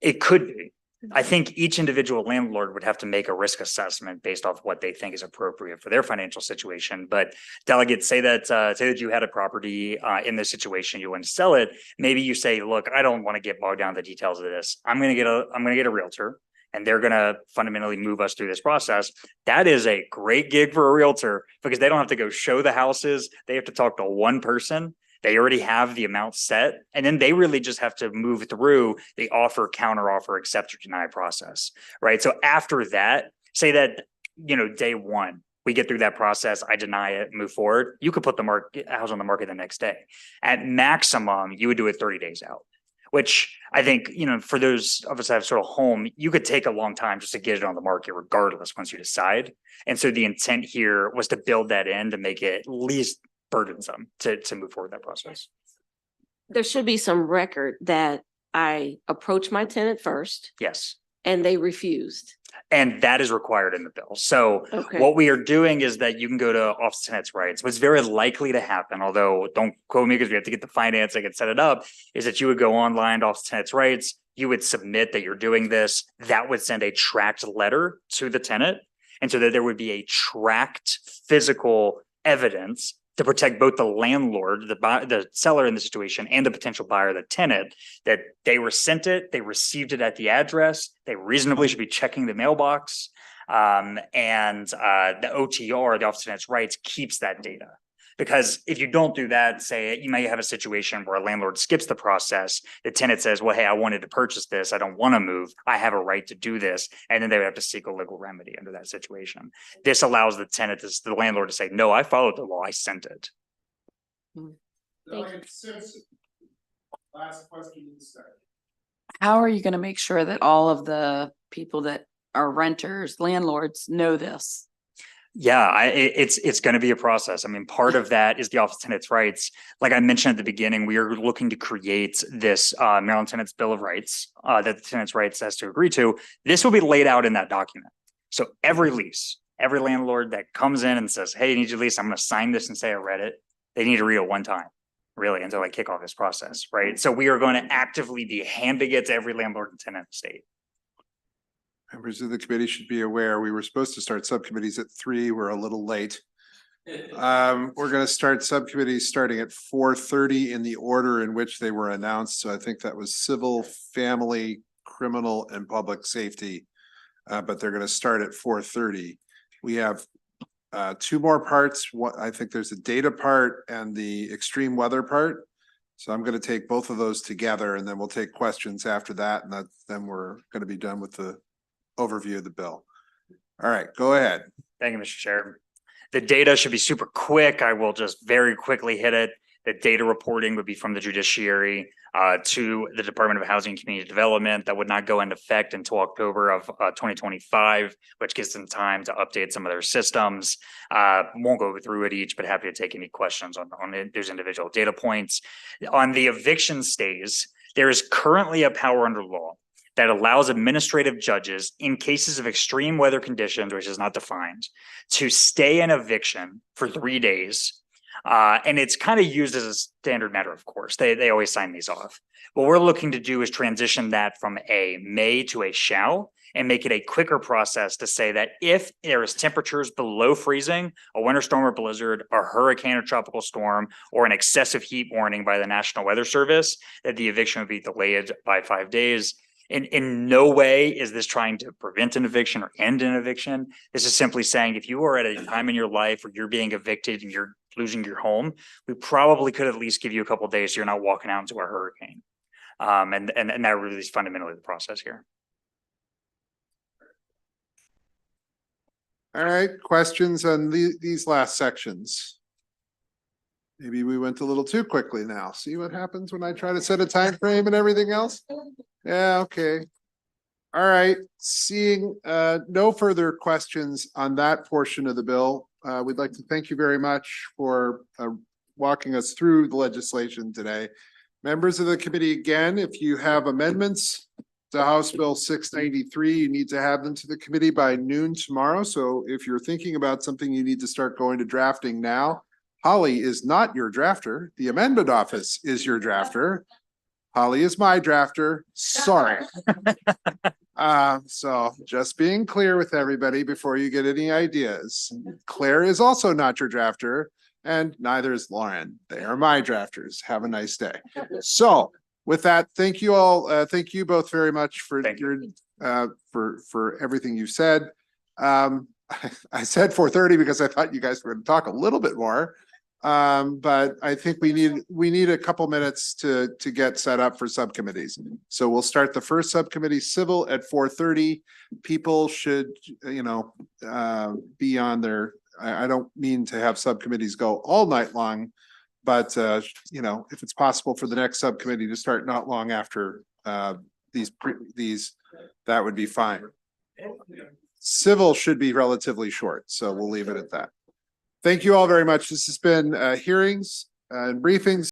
It could be. I think each individual landlord would have to make a risk assessment based off what they think is appropriate for their financial situation. But delegates, say that you had a property in this situation, you want to sell it. Maybe you say, look, I don't want to get bogged down in the details of this. I'm going to get a realtor and they're going to fundamentally move us through this process. That is a great gig for a realtor because they don't have to go show the houses. They have to talk to one person. They already have the amount set, and then they really just have to move through the offer, counter offer, accept or deny process, right? So after that, say that, you know, day one, we get through that process, I deny it, move forward. You could put the house on the market the next day. At maximum, you would do it 30 days out, which I think, you know, for those of us that have sort of home, you could take a long time just to get it on the market regardless once you decide. And so the intent here was to build that in to make it at least burdensome to move forward that process. There should be some record that I approached my tenant first Yes. and they refused. And that is required in the bill. So Okay. what we are doing is that you can go to Office of Tenants' Rights. What's very likely to happen, although don't quote me because we have to get the financing and set it up, is that you would go online to Office of Tenants' Rights. You would submit that you're doing this. That would send a tracked letter to the tenant. And so that there would be a tracked physical evidence to protect both the landlord, the seller in the situation, and the potential buyer, the tenant, that they were sent it, they received it at the address, they reasonably should be checking the mailbox, and the OTR, the Office of Tenants' Rights, keeps that data. Because if you don't do that, say you may have a situation where a landlord skips the process. The tenant says, well, hey, I wanted to purchase this. I don't want to move. I have a right to do this. And then they would have to seek a legal remedy under that situation. This allows the tenant, the landlord to say, no, I followed the law. I sent it. Last question in the second. How are you gonna make sure that all of the people that are renters, landlords know this? Yeah, it's going to be a process. I mean, part of that is the Office of Tenants' Rights. Like I mentioned at the beginning, we are looking to create this Maryland Tenants Bill of Rights that the Tenants' Rights has to agree to. This will be laid out in that document. So every lease, every landlord that comes in and says, hey, you need your lease, I'm going to sign this and say I read it. They need to read it one time, really, until I kick off this process, right? So we are going to actively be handing it to every landlord and tenant in the state. Members of the committee should be aware, we were supposed to start subcommittees at 3. We're a little late. We're going to start subcommittees starting at 4:30 in the order in which they were announced. So I think that was civil, family, criminal, and public safety. But they're going to start at 4:30. We have 2 more parts. I think there's a data part and the extreme weather part. So I'm going to take both of those together, and then we'll take questions after that. And then we're going to be done with the overview of the bill. All right, go ahead. Thank you, Mr. Chair. The data should be super quick. I will just very quickly hit it. The data reporting would be from the judiciary to the Department of Housing and Community Development. That would not go into effect until October of 2025, which gives them time to update some of their systems. Won't go through it each, but happy to take any questions on those individual data points. On the eviction stays, there is currently a power under law that allows administrative judges in cases of extreme weather conditions, which is not defined, to stay an eviction for 3 days. And it's kind of used as a standard matter, of course. They always sign these off. What we're looking to do is transition that from a may to a shall and make it a quicker process to say that if there is temperatures below freezing, a winter storm or blizzard, a hurricane or tropical storm, or an excessive heat warning by the National Weather Service, that the eviction would be delayed by 5 days. In no way is this trying to prevent an eviction or end an eviction. This is simply saying if you are at a time in your life where you're being evicted and you're losing your home, we probably could at least give you a couple of days so you're not walking out into a hurricane. And that really is fundamentally the process here. All right, questions on these last sections? Maybe we went a little too quickly now. See what happens when I try to set a time frame and everything else? Yeah, okay. All right, seeing no further questions on that portion of the bill, we'd like to thank you very much for walking us through the legislation today. Members of the committee, again, if you have amendments to House Bill 693, you need to have them to the committee by noon tomorrow. So if you're thinking about something, you need to start going to drafting now. Holly is not your drafter. The amendment office is your drafter. Holly is my drafter. Sorry. So just being clear with everybody before you get any ideas. Claire is also not your drafter, and neither is Lauren. They are my drafters. Have a nice day. So with that, thank you all. Thank you both very much for for everything you said. I said 4:30 because I thought you guys were going to talk a little bit more. But I think we need a couple minutes to get set up for subcommittees. So we'll start the first subcommittee, civil, at 4:30. People should, be on their, I don't mean to have subcommittees go all night long, but if it's possible for the next subcommittee to start not long after these, that would be fine. Civil should be relatively short, so we'll leave it at that. Thank you all very much. This has been hearings and briefings.